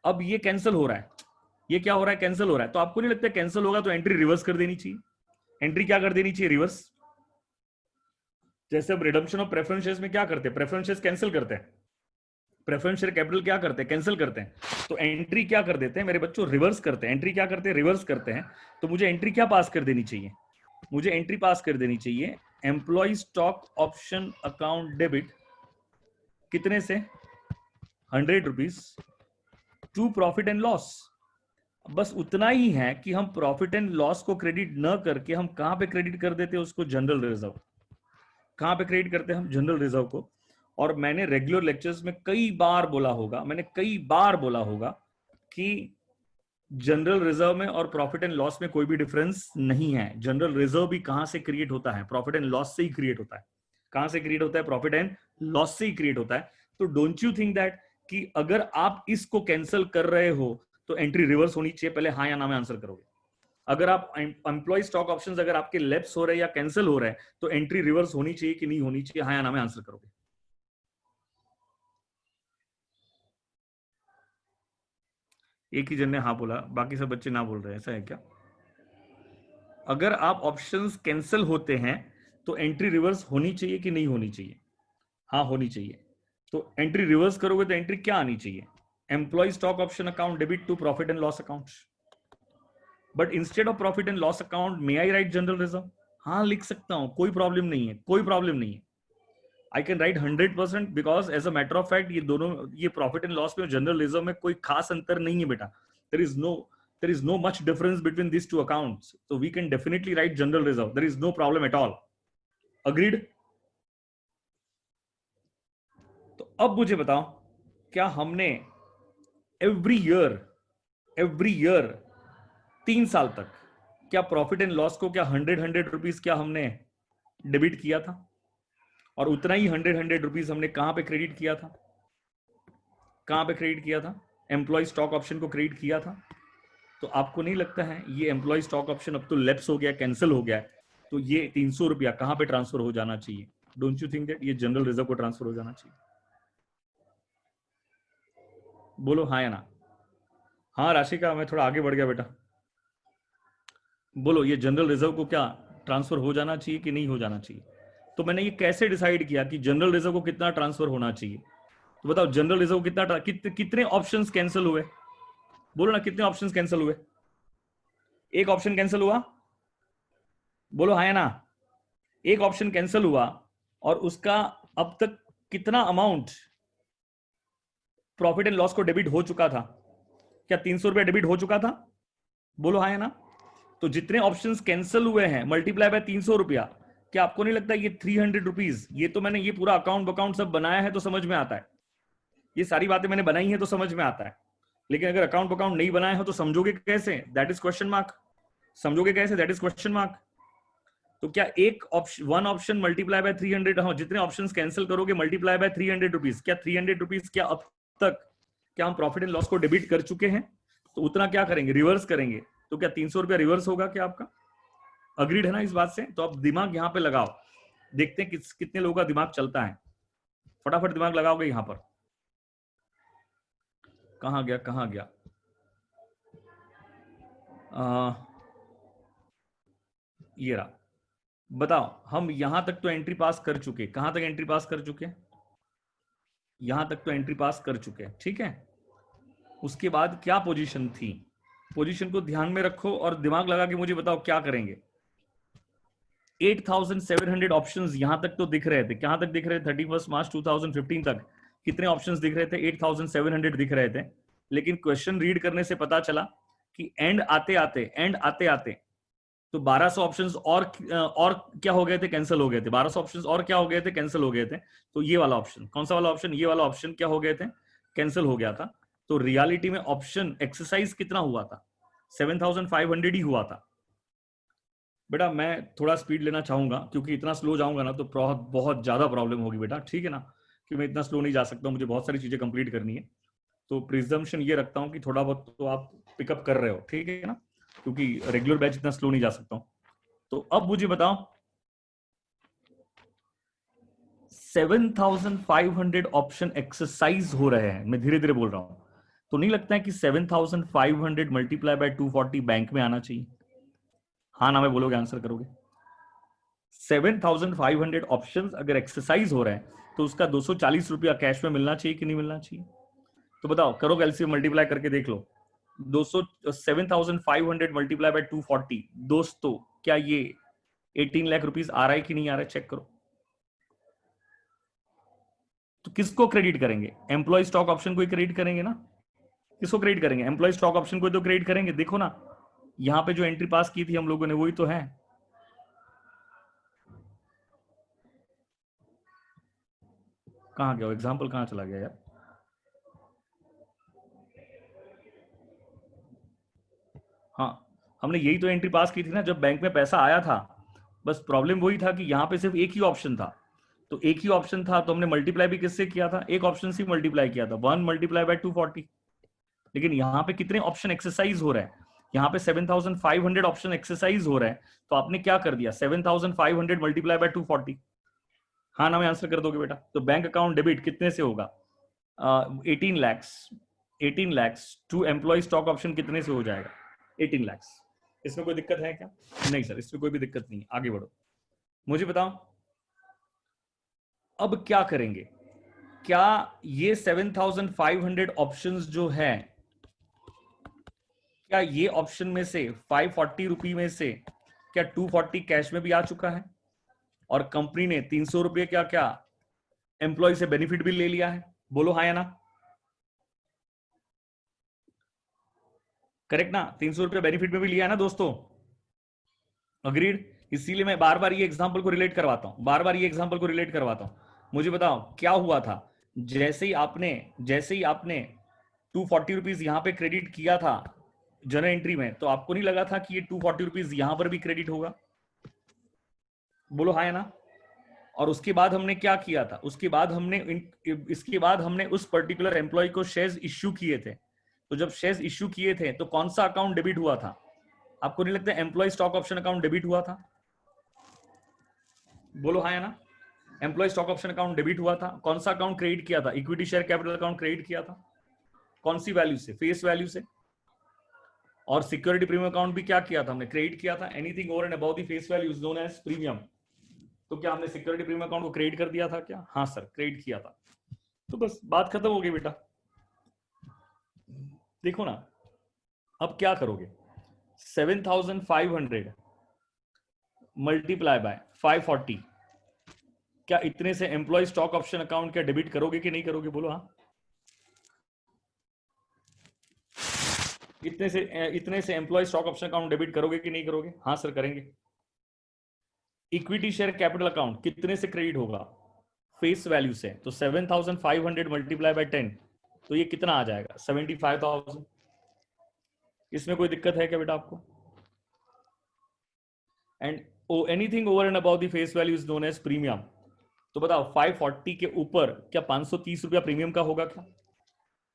अब ये कैंसिल हो रहा है, ये क्या हो रहा है? कैंसिल हो रहा है। तो आपको नहीं लगता कैंसिल होगा तो एंट्री रिवर्स कर देनी चाहिए? एंट्री क्या कर देनी चाहिए? रिवर्स। जैसे अब रिडम्पशन ऑफ प्रेफरेंस शेयर्स में क्या करते हैं? प्रेफरेंस शेयर्स कैंसिल करते हैं, प्रेफरेंस शेयर कैपिटल क्या करते हैं? कैंसिल करते हैं। तो एंट्री क्या कर देते हैं मेरे बच्चों? रिवर्स करते हैं। एंट्री क्या करते हैं? रिवर्स करते हैं। तो मुझे एंट्री क्या पास कर देनी चाहिए? मुझे एंट्री पास कर देनी चाहिए employee stock option account debit कितने से? 100 rupees to profit and loss. बस उतना ही है कि हम प्रॉफिट एंड लॉस को क्रेडिट न करके हम कहां पे क्रेडिट कर देते हैं उसको? General reserve. कहां पे क्रेडिट करते हैं हम? जनरल रिजर्व को। और मैंने रेगुलर लेक्चर्स में कई बार बोला होगा, मैंने कई बार बोला होगा कि जनरल रिजर्व में और प्रॉफिट एंड लॉस में कोई भी डिफरेंस नहीं है। जनरल रिजर्व भी कहां से क्रिएट होता है? प्रॉफिट एंड लॉस से ही क्रिएट होता है। कहां से क्रिएट होता है? प्रॉफिट एंड लॉस से ही क्रिएट होता है। तो डोंट यू थिंक दैट कि अगर आप इसको कैंसिल कर रहे हो तो एंट्री रिवर्स होनी चाहिए? पहले हाँ या ना में आंसर करोगे। अगर आप एम्प्लॉय स्टॉक ऑप्शंस अगर आपके लैप्स हो रहे हैं या कैंसिल हो रहे हैं तो एंट्री रिवर्स होनी चाहिए कि नहीं होनी चाहिए? हाँ या ना में आंसर करोगे। एक ही जन ने हाँ बोला, बाकी सब बच्चे ना बोल रहे हैं, ऐसा है क्या? अगर आप ऑप्शंस कैंसिल होते हैं तो एंट्री रिवर्स होनी चाहिए कि नहीं होनी चाहिए? हाँ होनी चाहिए। तो एंट्री रिवर्स करोगे तो एंट्री क्या आनी चाहिए? Employee stock option account debit to profit and loss account. But instead of profit and loss account may I write general reserve? हाँ लिख सकता हूं, कोई प्रॉब्लम नहीं है, कोई प्रॉब्लम नहीं है। I can write 100% because as a matter of fact ये दोनों, ये प्रॉफिट एंड लॉस में जनरल रिजर्व में कोई खास अंतर नहीं है बेटा। There is no much difference between this two accounts, तो we can definitely write general reserve, there is no problem at all. Agreed? तो अब मुझे बताओ, क्या हमने एवरी ईयर 3 साल तक क्या प्रॉफिट एंड लॉस को क्या 100 क्या हमने डेबिट किया था? और उतना ही 100 रुपीज हमने कहां पे क्रेडिट किया था? कहां पे क्रेडिट किया था? एम्प्लॉय स्टॉक ऑप्शन को क्रेडिट किया था। तो आपको नहीं लगता है ये एम्प्लॉय स्टॉक ऑप्शन अब तो लैप्स हो गया, कैंसिल हो गया है, तो ये 300 रुपया कहां पे ट्रांसफर हो जाना चाहिए? डोंट यू थिंक दैट ये जनरल रिजर्व को ट्रांसफर हो जाना चाहिए? बोलो हाँ या ना। हाँ राशिका, मैं थोड़ा आगे बढ़ गया बेटा। बोलो ये जनरल रिजर्व को क्या ट्रांसफर हो जाना चाहिए कि नहीं हो जाना चाहिए? तो मैंने ये कैसे डिसाइड किया कि जनरल रिजर्व को कितना ट्रांसफर होना चाहिए? तो बताओ जनरल रिजर्व कितना कितने ऑप्शंस कैंसिल हुए? बोलो ना कितने ऑप्शंस कैंसिल हुए? एक ऑप्शन कैंसिल हुआ, बोलो हाँ या ना। एक ऑप्शन कैंसिल हुआ और उसका अब तक कितना अमाउंट प्रॉफिट एंड लॉस को डेबिट हो चुका था? क्या 300 रुपया डेबिट हो चुका था? बोलो हाँ या ना। तो जितने ऑप्शंस कैंसिल हुए हैं मल्टीप्लाई बाय 300 रुपया, क्या आपको नहीं लगता ये 300 रुपीज, ये तो मैंने ये पूरा अकाउंट सब बनाया है तो समझ में आता है, ये सारी बातें मैंने बनाई है तो समझ में आता है। लेकिन अगर अकाउंट नहीं बनाया हो तो समझोगे कैसे? That is question mark. समझोगे कैसे? That is question mark. तो क्या एक option, one option multiply by 300, हाँ जितने ऑप्शन कैंसिल करोगे मल्टीप्लाई बाय 300 रुपीज, क्या 300 रुपीज क्या अब तक क्या हम प्रॉफिट एंड लॉस को डेबिट कर चुके हैं? तो उतना क्या करेंगे? रिवर्स करेंगे। तो क्या 300 रुपया रिवर्स होगा क्या आपका? अग्रीड है ना इस बात से? तो आप दिमाग यहां पे लगाओ, देखते हैं कितने लोगों का दिमाग चलता है। फटाफट दिमाग लगाओगे यहां पर। कहां गया कहां गया? ये रहा। बताओ, हम यहां तक तो एंट्री पास कर चुके, कहां तक एंट्री पास कर चुके? यहां तक तो एंट्री पास कर चुके, ठीक है। उसके बाद क्या पोजीशन थी? पोजीशन को ध्यान में रखो और दिमाग लगा के मुझे बताओ क्या करेंगे। 8700 ऑप्शंस यहां तक तो दिख रहे थे, कहां तक दिख रहे थे? 31 मार्च 2015 तक कितने ऑप्शंस दिख रहे थे? 8700 दिख रहे थे। लेकिन क्वेश्चन रीड करने से पता चला कि एंड आते आते तो 1200 ऑप्शंस और क्या हो गए थे? कैंसिल हो गए थे। 1200 ऑप्शंस और क्या हो गए थे? कैंसिल हो गए थे। तो ये वाला ऑप्शन, कौन सा वाला ऑप्शन? ये वाला ऑप्शन क्या हो गए थे? कैंसिल हो गया था। तो रियलिटी में ऑप्शन एक्सरसाइज कितना हुआ था? 7500 ही हुआ था। बेटा मैं थोड़ा स्पीड लेना चाहूंगा क्योंकि इतना स्लो जाऊंगा ना तो बहुत बहुत ज्यादा प्रॉब्लम होगी बेटा, ठीक है ना। कि मैं इतना स्लो नहीं जा सकता, मुझे बहुत सारी चीजें कंप्लीट करनी है। तो प्रिजम्पशन ये रखता हूँ कि थोड़ा बहुत तो आप पिकअप कर रहे हो, ठीक है ना, क्योंकि रेगुलर बैच इतना स्लो नहीं जा सकता हूँ। तो अब मुझे बताओ 7500 ऑप्शन एक्सरसाइज हो रहे हैं, मैं धीरे धीरे बोल रहा हूं। तो नहीं लगता है कि 7500 मल्टीप्लाई बाय 240 बैंक में आना चाहिए? हाँ ना में बोलोगे, आंसर करोगे। 7500 ऑप्शंस अगर एक्सरसाइज हो रहे हैं तो उसका 240 रुपया कैश में मिलना चाहिए कि नहीं मिलना चाहिए? तो बताओ, करो एलसीएम मल्टीप्लाई करके देख लो। 200 7500 मल्टीप्लाई बाय 240, दोस्तों क्या ये 18 लाख रुपीस आ रहा है कि नहीं आ रहा है? चेक करो। तो किसको क्रेडिट करेंगे? एम्प्लॉय स्टॉक ऑप्शन को ही क्रेडिट करेंगे ना। किसको क्रेडिट करेंगे? एम्प्लॉय स्टॉक ऑप्शन को तो क्रेडिट करेंगे। देखो ना यहां पे जो एंट्री पास की थी हम लोगों ने वही तो है। कहां गया एग्जाम्पल, कहां चला गया यार? हाँ, हमने यही तो एंट्री पास की थी ना जब बैंक में पैसा आया था। बस प्रॉब्लम वही था कि यहाँ पे सिर्फ एक ही ऑप्शन था। तो एक ही ऑप्शन था तो हमने मल्टीप्लाई भी किससे किया था? एक ऑप्शन से मल्टीप्लाई किया था, 1 मल्टीप्लाई बाय 240। लेकिन यहाँ पे कितने ऑप्शन एक्सरसाइज हो रहे हैं? यहाँ पे 7,500 ऑप्शन एक्सरसाइज हो रहा है, तो आपने क्या कर दिया, 7,500 मल्टीप्लाई बाय 240। हाँ ना में आंसर कर दोगे बेटा। तो बैंक अकाउंट डेबिट कितने से होगा, 18 lakhs, 18 lakhs to employee stock option कितने से हो जाएगा, 18 lakhs। इसमें कोई दिक्कत है क्या? नहीं सर, इसमें कोई भी दिक्कत नहीं, आगे बढ़ो। मुझे बताओ अब क्या करेंगे, क्या ये 7,500 ऑप्शंस जो है, क्या ये ऑप्शन में से 540 रुपये में से क्या 240 कैश में भी आ चुका है, और कंपनी ने 300 रुपये क्या क्या एम्प्लॉय से बेनिफिट भी ले लिया है? बोलो हाँ या ना। करेक्ट ना, 300 रुपये बेनिफिट में भी लिया है ना दोस्तों, अग्रीड। इसीलिए मैं बार बार ये एग्जांपल को रिलेट करवाता हूं, बार बार ये एग्जांपल को रिलेट करवाता हूं। मुझे बताओ क्या हुआ था, जैसे ही आपने 240 रुपीज यहां पे क्रेडिट किया था जनरल एंट्री में, तो आपको नहीं लगा था कि ये 240 रुपीज यहां पर भी क्रेडिट होगा? बोलो हाँ या ना। और उसके बाद हमने क्या किया था, इसके बाद हमने उस पर्टिकुलर एम्प्लॉय को शेयर्स इश्यू किए थे। तो जब शेयर्स इश्यू किए थे तो कौन सा अकाउंट डेबिट हुआ था? आपको नहीं लगता employee stock option account debit हुआ था? बोलो हाँ या ना। Employee stock option account debit हुआ था। कौन सा अकाउंट क्रेडिट किया था? Equity share capital account credit किया था। कौन सी वैल्यू से? फेस वैल्यू से। और सिक्योरिटी प्रीमियम अकाउंट भी क्या किया था हमने? क्रेडिट किया था। Anything over and about the face value is known as premium. तो क्या हमने सिक्योरिटी प्रीमियम अकाउंट को क्रेडिट कर दिया था क्या? हाँ सर, क्रेडिट किया था। तो बस बात खत्म हो गई बेटा। देखो ना, अब क्या करोगे, 7,500 मल्टीप्लाई बाय 540, क्या इतने से एम्प्लॉय स्टॉक ऑप्शन अकाउंट क्या डेबिट करोगे कि नहीं करोगे? बोलो हाँ। इतने से employee stock option account debit करोगे कि नहीं करोगे? हाँ सर करेंगे। इक्विटी शेयर कैपिटल अकाउंट कितने से क्रेडिट होगा? फेस वैल्यू से। तो 7,500 मल्टीप्लाई बाय 10, तो ये कितना आ जाएगा? 75,000। इसमें कोई दिक्कत है क्या बेटा आपको? And anything over and about the face value is known as premium. तो बताओ 540 के ऊपर क्या 530 रुपया प्रीमियम का होगा क्या?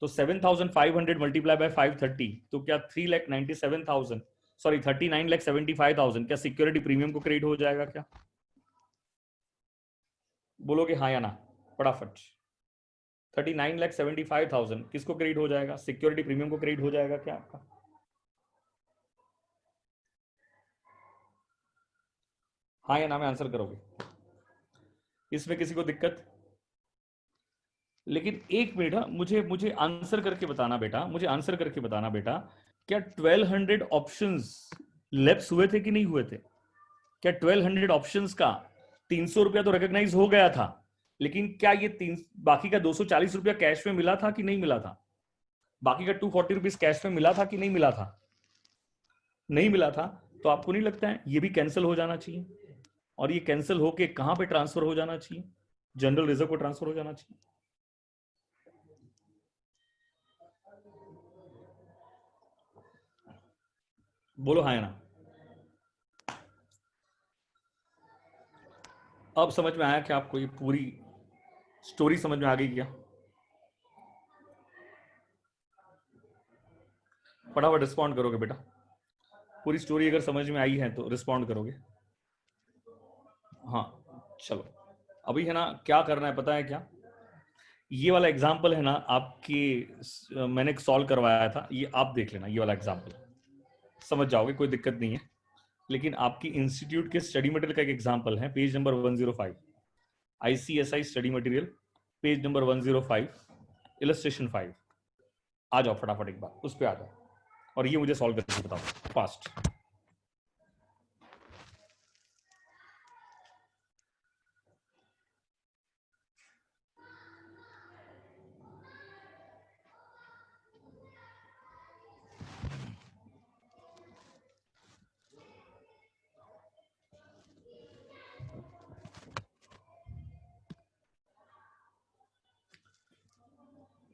तो 7,500 मल्टीप्लाई बाय 530, तो क्या 3,97,000, सॉरी 39,75,000 क्या सिक्योरिटी प्रीमियम को क्रेडिट हो जाएगा क्या? बोलोगे हाँ या ना फटाफट। 39,75,000 किसको क्रेडिट हो जाएगा? सिक्योरिटी प्रीमियम को क्रेडिट हो जाएगा क्या आपका? हाँ या ना में आंसर करोगे? इसमें किसी को दिक्कत? लेकिन एक मिनट, मुझे मुझे आंसर करके बताना बेटा, मुझे आंसर करके बताना बेटा, क्या 1200 ऑप्शंस लेप्स हुए थे कि नहीं हुए थे? क्या 1200 ऑप्शंस का 300 रुपया तो रिकॉग्नाइज हो गया था, लेकिन क्या ये बाकी का 240 रुपया कैश में मिला था कि नहीं मिला था? बाकी का 240 रुपीज कैश में मिला था कि नहीं मिला था? नहीं मिला था। तो आपको नहीं लगता है ये भी कैंसिल हो जाना चाहिए? और ये कैंसिल होके कहां पे ट्रांसफर हो जाना चाहिए? जनरल रिजर्व को ट्रांसफर हो जाना चाहिए। बोलो हाँ या ना। अब समझ में आया क्या आपको? ये पूरी स्टोरी समझ में आ गई क्या? फटाफट रिस्पॉन्ड करोगे बेटा। पूरी स्टोरी अगर समझ में आई है तो रिस्पॉन्ड करोगे। हाँ चलो, अभी है ना क्या करना है पता है क्या? ये वाला एग्जाम्पल है ना आपकी, मैंने सॉल्व करवाया था, ये आप देख लेना, ये वाला एग्जाम्पल समझ जाओगे, कोई दिक्कत नहीं है। लेकिन आपकी इंस्टीट्यूट के स्टडी मटेरियल का एक एग्जाम्पल है, page number 105, ICSI study material, page number 105, illustration 5। आ जाओ फटाफट एक बार उस पर आ जाओ, और ये मुझे सॉल्व करके बताओ फास्ट।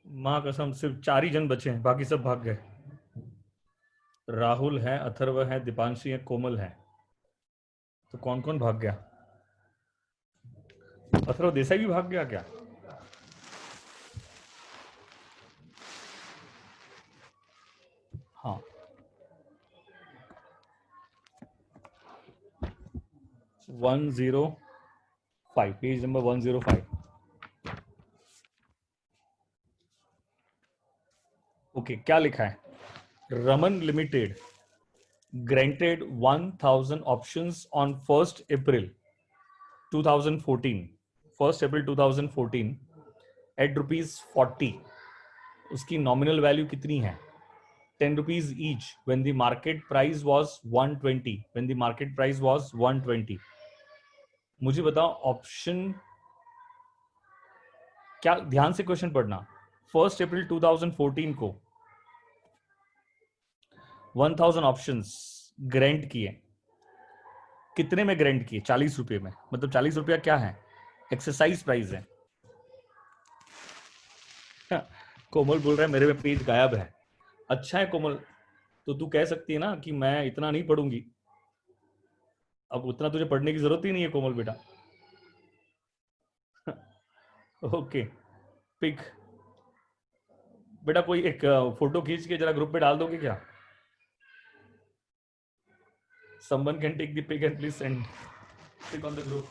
माँ कसम सिर्फ 4 ही जन बचे हैं, बाकी सब भाग गए। राहुल है, अथर्व है, दीपांशी है, कोमल है। तो कौन कौन भाग गया? अथर्व देसाई भी भाग गया क्या? हाँ 105, पेज नंबर 105. ओके, क्या लिखा है? Raman limited granted 1000 options on 1st April 2014, 1st April 2014 at rupees 40. उसकी नॉमिनल वैल्यू कितनी है? 10 rupees each when the market price was 120, when the market price was 120. मुझे बताओ ऑप्शन क्या, ध्यान से क्वेश्चन पढ़ना. 1st April 2014 को 1000 ऑप्शंस ग्रांट किए. कितने में ग्रांट किए? 40 रुपए में. मतलब 40 रुपया क्या है? एक्सरसाइज प्राइस है. कोमल बोल रहा है मेरे में पेज गायब है. अच्छा है कोमल, तो तू कह सकती है ना कि मैं इतना नहीं पढ़ूंगी. अब उतना तुझे पढ़ने की जरूरत ही नहीं है कोमल बेटा. ओके, पिक बेटा, कोई एक फोटो खींच के जरा ग्रुप पे डाल दोगे क्या? Someone can take the pic and please send pic on the group.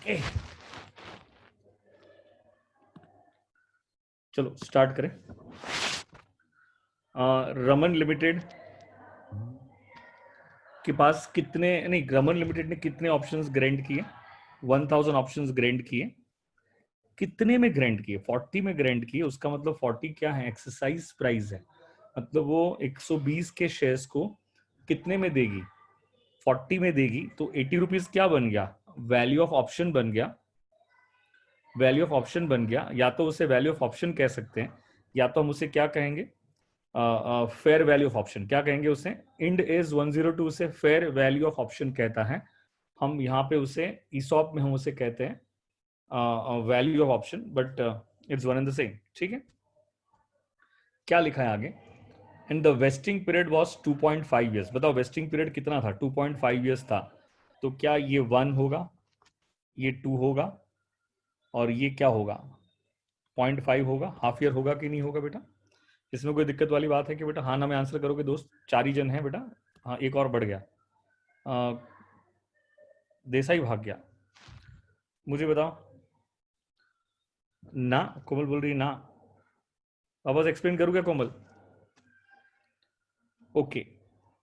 Okay. चलो स्टार्ट करें. रमन लिमिटेड के पास कितने, नहीं, रमन लिमिटेड ने कितने ऑप्शंस ग्रांट किए? 1000 ऑप्शंस ग्रांट किए. कितने में ग्रांट किए? 40 में ग्रांट किए. उसका मतलब 40 क्या है? एक्सरसाइज प्राइस है. मतलब वो 120 के शेयर्स को कितने में देगी? 40 में देगी. तो 80 रुपीज क्या बन गया? वैल्यू ऑफ ऑप्शन बन गया. वैल्यू ऑफ ऑप्शन बन गया. या तो उसे वैल्यू ऑफ ऑप्शन कह सकते हैं, या तो हम उसे क्या कहेंगे? Fair value of option. क्या कहेंगे उसे? इंड इज 102 से फेयर वैल्यू ऑफ ऑप्शन कहता है. हम यहाँ पे उसे ईसॉप में हम उसे कहते हैं value of option, but it's one and the same. ठीक है, क्या लिखा है आगे? And the vesting period was 2.5 years. बताओ वेस्टिंग पीरियड कितना था? 2.5 ईयर्स था. तो क्या ये 1 होगा, ये 2 होगा, और ये क्या होगा? 0.5 होगा. हाफ ईयर होगा कि नहीं होगा बेटा? इसमें कोई दिक्कत वाली बात है कि बेटा हाँ ना में आंसर करोगे दोस्त? 4 ही जन है बेटा. हाँ, एक और बढ़ गया. देसाई भाग गया. मुझे बताओ ना. कोमल बोल रही है ना. अब बस एक्सप्लेन करूँ क्या कोमल? ओके,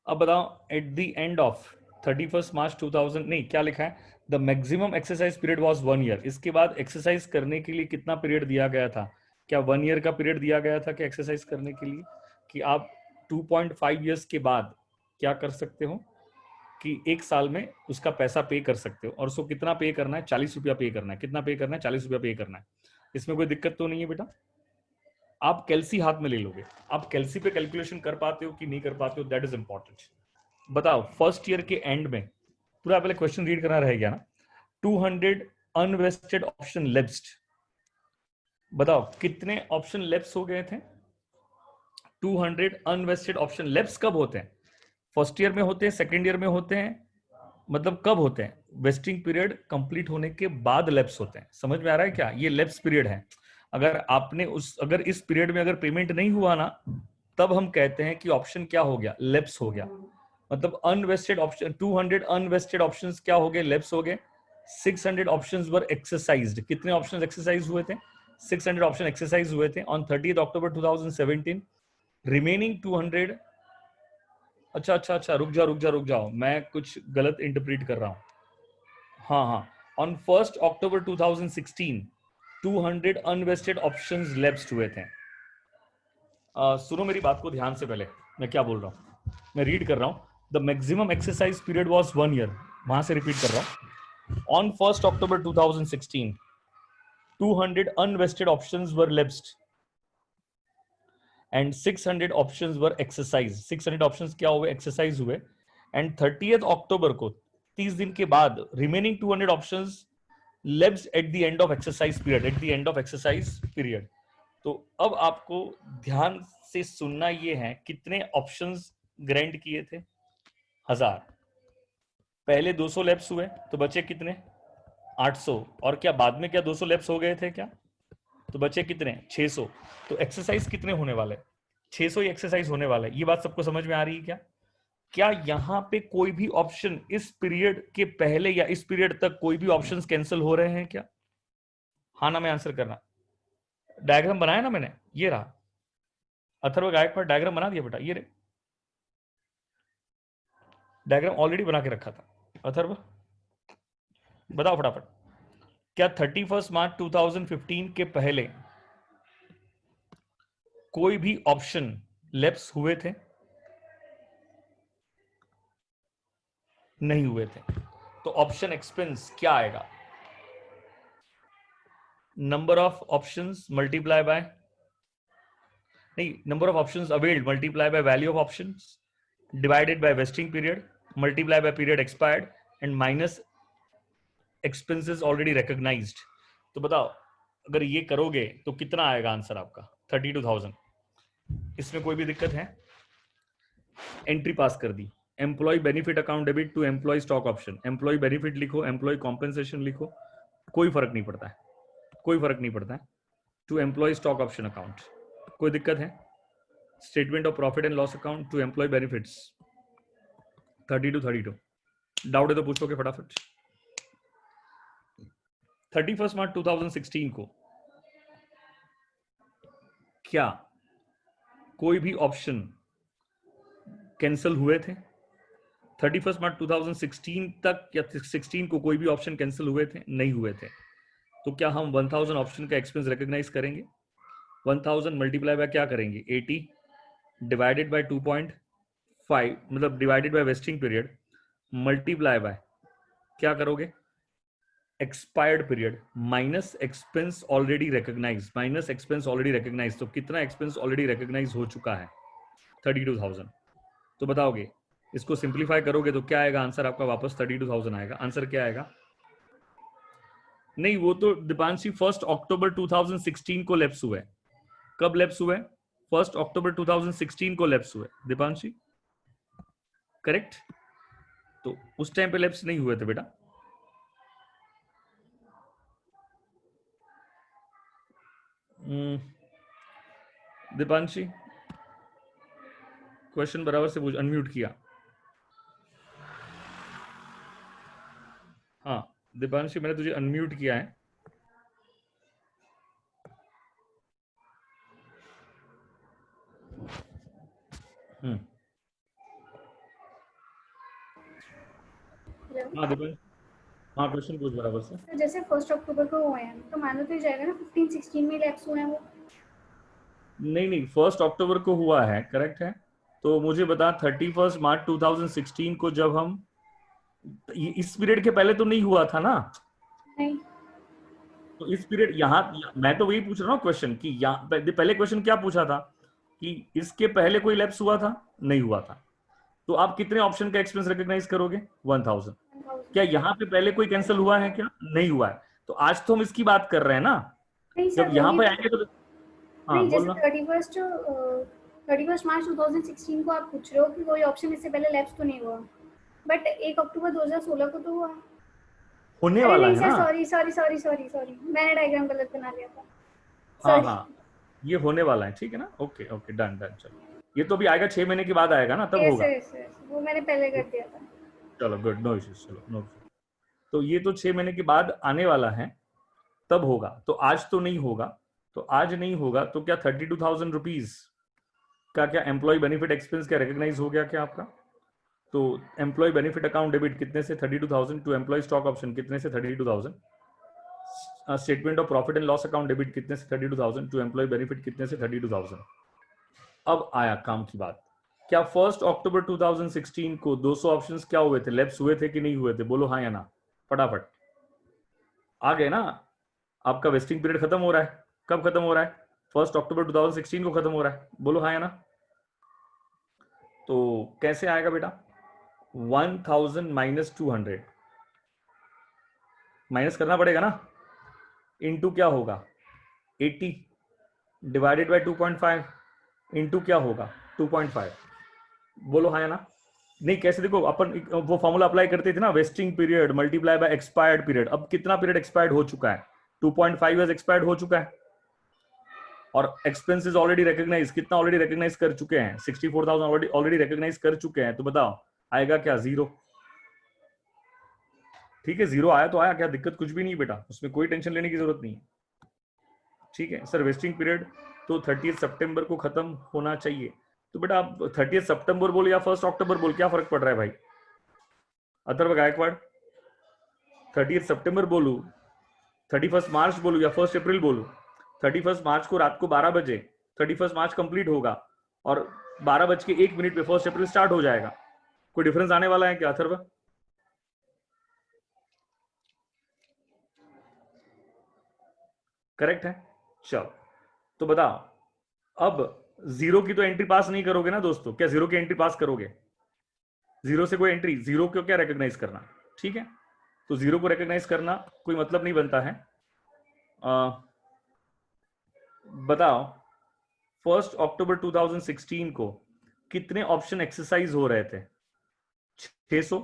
अब बताओ एट द एंड ऑफ 31 मार्च 2000, नहीं, क्या लिखा है? The maximum exercise period was 1 year. इसके बाद एक्सरसाइज करने के लिए कितना पीरियड दिया गया था? क्या 1 ईयर का पीरियड दिया गया था कि एक्सरसाइज करने के लिए? कि आप 2.5 ईयर्स के बाद क्या कर सकते हो कि 1 साल में उसका पैसा पे कर सकते हो. और उसको कितना पे करना है? 40 रुपया पे करना है. कितना पे करना है? 40 रुपया पे करना है. इसमें कोई दिक्कत तो नहीं है बेटा? आप कैलसी हाथ में ले लोगे. आप कैलसी पे कैलकुलेशन कर पाते हो कि नहीं कर पाते हो, दैट इज इंपॉर्टेंट. बताओ फर्स्ट ईयर के एंड में, पूरा पहले क्वेश्चन रीड करना रह गया ना. 200 अनवेस्टेड ऑप्शन लेप्स्ड. बताओ कितने ऑप्शन लेप्स हो गए थे? 200 अनवेस्टेड ऑप्शन लेप्स कब होते हैं? फर्स्ट ईयर में होते हैं, सेकेंड ईयर में होते हैं. मतलब कब होते हैं? वेस्टिंग पीरियड कंप्लीट होने के बाद लेप्स होते हैं. समझ में आ रहा है क्या? ये लेप्स पीरियड है. अगर इस पीरियड में अगर पेमेंट नहीं हुआ ना, तब हम कहते हैं कि ऑप्शन क्या हो गया? लेप्स हो गया. मतलब अनवेस्टेड ऑप्शन, 200 अनवेस्टेड ऑप्शंस क्या हो गए? लेप्स हो गए. 600 ऑप्शंस वर एक्सरसाइज्ड. कितने ऑप्शंस एक्सरसाइज हुए थे? 600 ऑप्शन एक्सरसाइज हुए थे ऑन 30 अक्टूबर 2017. रिमेनिंग 200. अच्छा अच्छा अच्छा, रुक जाओ, मैं कुछ गलत इंटरप्रीट कर रहा हूँ. हाँ हाँ, ऑन 1 अक्टूबर 2016 200 अनवेस्टेड ऑप्शंस लेप्स्ड हुए थे. सुनो मेरी बात को ध्यान से. पहले मैं क्या बोल रहा हूँ, मैं रीड कर रहा हूँ. The maximum exercise period was 1 year. वहां से रिपीट कर रहा हूँ. On 1 October 2016 200 unvested options were lapsed and 600 options were exercised. 600 options क्या हुए? एक्सरसाइज हुए. एंड 30th अक्टूबर को 30 दिन के बाद remaining 200 options labs at the end of exercise period. तो अब आपको ध्यान से सुनना ये है, कितने ऑप्शंस ग्रांट किए थे? 1000। पहले 200 लैप्स हुए तो बचे कितने? 800। और क्या बाद में क्या 200 लैप्स हो गए थे क्या? तो बचे कितने? 600। तो एक्सरसाइज कितने होने वाले? 600 ही एक्सरसाइज होने वाला है। ये बात सबको समझ में आ रही है क्या? क्या यहां पे कोई भी ऑप्शन इस पीरियड के पहले या इस पीरियड तक कोई भी ऑप्शंस कैंसिल हो रहे हैं क्या? हाँ ना में आंसर करना। डायग्राम बनाया ना मैंने, ये रहा। अथर्व गायकवाड़ डायग्राम बना दिया बेटा, ये रे डायग्राम ऑलरेडी बना के रखा था। अथर्व बताओ फटाफट, क्या 31 मार्च 2015 के पहले कोई भी ऑप्शन लैप्स हुए थे? नहीं हुए थे। तो ऑप्शन एक्सपेंस क्या आएगा? Number of options multiply by, नहीं, number of options availed multiply by value of options divided by vesting period multiply by period expired and minus expenses already recognised. तो बताओ, अगर ये करोगे तो कितना आएगा आंसर आपका? 32,000। इसमें कोई भी दिक्कत है? एंट्री पास कर दी। Employee benefit account debit to employee stock option. Employee benefit लिखो, एम्प्लॉय कॉम्पेंसेशन लिखो, कोई फर्क नहीं पड़ता है, कोई फर्क नहीं पड़ता है। To employee stock option account, कोई दिक्कत है? Statement of profit and loss account to employee benefits 32 doubt है तो पूछोगे फटाफट। 31 मार्च 2016 को क्या कोई भी ऑप्शन कैंसिल हुए थे? 31 मार्च 2016 तक या 16 को कोई भी ऑप्शन कैंसिल हुए थे? नहीं हुए थे। तो क्या हम 1000 ऑप्शन का एक्सपेंस रिकॉग्नाइज करेंगे? 1000 मल्टीप्लाई बाय क्या करेंगे? 80 डिवाइडेड बाय 2.5, मतलब divided by vesting period multiply by क्या करोगे? Expired period minus expense already recognise, minus expense already recognise. तो कितना एक्सपेंस ऑलरेडी रिकॉग्नाइज हो चुका है? 32,000। तो बताओगे, इसको सिंप्लीफाई करोगे तो क्या आएगा आंसर आपका? वापस 32,000 आएगा। आंसर क्या आएगा? नहीं, वो तो दीपांशी 1 अक्टूबर 2016 को लैप्स हुए। कब लैप्स हुए? 1 अक्टूबर 2016 को लैप्स हुए दीपांशी, करेक्ट? तो उस टाइम पे लैप्स नहीं हुए थे बेटा। दीपांशी क्वेश्चन बराबर से पूछ, अनम्यूट किया। हाँ दीपांशी, मैंने तुझे अनम्यूट किया है। हाँ दीपांशी, हाँ क्वेश्चन पूछ बराबर से। तो जैसे 1 अक्टूबर को हुए हैं तो मानो तो जाएगा ना 15-16 में लैप्स हुए हैं वो। नहीं 1 अक्टूबर को हुआ है, करेक्ट है। तो मुझे बता 31 मार्च 2016 को जब हम, इस पीरियड के पहले तो नहीं हुआ था ना? नहीं, तो इस पीरियड यहाँ, मैं तो वही पूछ रहा हूँ क्वेश्चन कि यहाँ पहले क्वेश्चन क्या पूछा था कि इसके पहले कोई लैप्स हुआ था? नहीं हुआ था। तो आप कितने ऑप्शन का एक्सपेंस रिकॉग्नाइज करोगे? 1000। क्या यहाँ पे पहले कोई कैंसिल हुआ है क्या? नहीं हुआ है। तो आज तो हम इसकी बात कर रहे हैं ना। नहीं जब सर, यहाँ वही पे तो। आएंगे तो हाँ नहीं, जैसे बोलना। 31 मार्च 2016 को आप पूछ रहे हो कि कोई ऑप्शन इससे पहले लैप्स तो नहीं हुआ, बट 1 अक्टूबर 2016 को तो हुआ। होने अरे वाला नहीं है सर, ना। सॉरी, मैंने डायग्राम गलत बना लिया था, हाँ सॉरी। हाँ, ये होने वाला है, ठीक है ना। Okay okay, done done. चलो, ये तो भी आएगा 6 महीने के बाद आएगा ना, तब यस होगा। यस, वो मैंने पहले कर दिया था। चलो गुड, नो इश्यूज, चलो नो इश्यूज। तो ये तो 6 महीने के बाद आने वाला है, तब होगा। तो आज तो नहीं होगा। तो आज नहीं होगा तो क्या 32,000 रुपीज का क्या एम्प्लॉय बेनिफिट एक्सपेंस क्या रिकॉग्नाइज हो गया क्या आपका? तो एम्प्लॉय बेनिफिट अकाउंट डेबिट कितने से? 32,000 टू एम्प्लॉय स्टॉक ऑप्शन कितने से? 32,000। Statement of profit and loss account debit कितने से? 32,000 टू एम्प्लॉय बेनिफिट कितने से? 32,000। अब आया काम की बात। क्या 1 अक्टूबर 2016 को 200 ऑप्शंस क्या हुए थे? लैप्स हुए थे कि नहीं हुए थे? बोलो हाँ या ना, फटाफट। आ गए ना? आपका वेस्टिंग पीरियड खत्म हो रहा है। कब खत्म हो रहा है? 1 अक्टूबर 2016 को खत्म हो रहा है। बोलो हाँ या ना। तो कैसे आएगा बेटा? 1000 माइनस 200, माइनस करना पड़ेगा ना, इनटू क्या होगा 80 डिवाइडेड बाय 2.5 इनटू क्या होगा 2.5। बोलो हाँ या ना। नहीं कैसे, देखो अपन वो फॉर्मूला अप्लाई करते थे ना, wasting period multiply by expired period. अब कितना पीरियड एक्सपायर्ड हो चुका है, 2.5 इयर्स एक्सपायर्ड हो चुका है, और एक्सपेंसेस ऑलरेडी रिकॉग्नाइज, कितना ऑलरेडी रिकॉग्नाइज कर चुके हैं 64,000 ऑलरेडी रिकॉग्नाइज कर चुके हैं। तो बताओ आएगा क्या, जीरो। ठीक है, जीरो आया तो आया, क्या दिक्कत कुछ भी नहीं बेटा, उसमें कोई टेंशन लेने की जरूरत नहीं है। ठीक है सर, वेस्टिंग पीरियड तो 30 सितंबर को खत्म होना चाहिए। तो बेटा आप 30 सितंबर बोलो या 1 अक्टूबर बोल, क्या फर्क पड़ रहा है भाई। अथर्व गायकवाड़ 30 सितंबर बोलू, 31 मार्च बोलू या 1 अप्रैल बोलू। 31 मार्च को रात को 12 बजे 31 मार्च कंप्लीट होगा और 12:01 पे 1 अप्रैल स्टार्ट हो जाएगा। कोई डिफरेंस आने वाला है क्या अथर्व? करेक्ट है। चलो तो बताओ, अब जीरो की तो एंट्री पास नहीं करोगे ना दोस्तों, क्या जीरो की एंट्री पास करोगे? जीरो से कोई एंट्री, जीरो को क्या रिकॉग्नाइज करना। ठीक है, तो जीरो को रिकॉग्नाइज करना कोई मतलब नहीं बनता है। बताओ 1 अक्टूबर 2016 को कितने ऑप्शन एक्सरसाइज हो रहे थे? 600।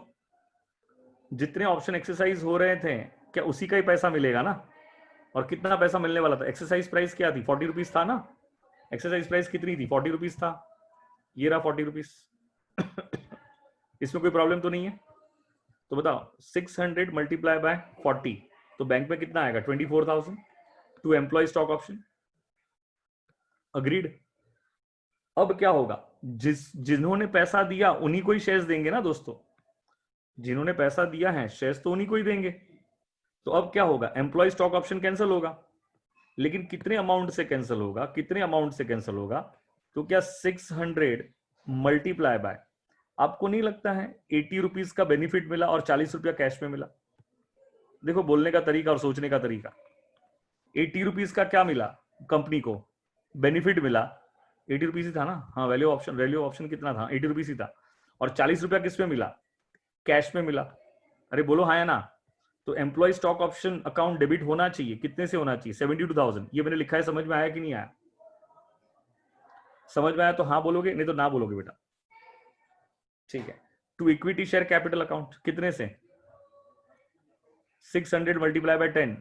जितने ऑप्शन एक्सरसाइज हो रहे थे क्या उसी का ही पैसा मिलेगा ना? और कितना पैसा मिलने वाला था? एक्सरसाइज प्राइस क्या थी, 40 रुपीज था ना। एक्सरसाइज प्राइस कितनी थी, 40 रुपीज था। ये रहा 40 रुपीज। इसमें कोई प्रॉब्लम तो नहीं है। तो बताओ 600 मल्टीप्लाई बाय 40, तो बैंक में कितना आएगा 24,000 to employee stock option. Agreed. अब क्या होगा, जिन्होंने पैसा दिया उन्हीं को ही शेयर्स देंगे ना दोस्तों। जिन्होंने पैसा दिया है शेयर्स तो उन्हीं को ही देंगे। तो अब क्या होगा, एम्प्लॉय स्टॉक ऑप्शन कैंसिल होगा, लेकिन कितने अमाउंट से कैंसिल होगा, कितने अमाउंट से कैंसिल होगा? तो क्या 600 मल्टीप्लाई बाय, आपको नहीं लगता है 80 रुपीज का बेनिफिट मिला और 40 रुपया कैश में मिला? देखो बोलने का तरीका और सोचने का तरीका। 80 रुपीज का क्या मिला कंपनी को, बेनिफिट मिला। 80 रुपीज ही था ना, हाँ वैल्यू ऑप्शन कितना था, 80 रुपीज ही था। और 40 रुपया किस में मिला, कैश में मिला। अरे बोलो हाँ या ना। तो employee stock option account debit होना चाहिए, कितने से होना चाहिए 72,000। ये मैंने लिखा है, समझ में आया कि नहीं आया? समझ में आया तो हाँ बोलोगे, नहीं तो ना बोलोगे बेटा। ठीक है, to equity share capital account कितने से, 600 मल्टीप्लाई बाय 10।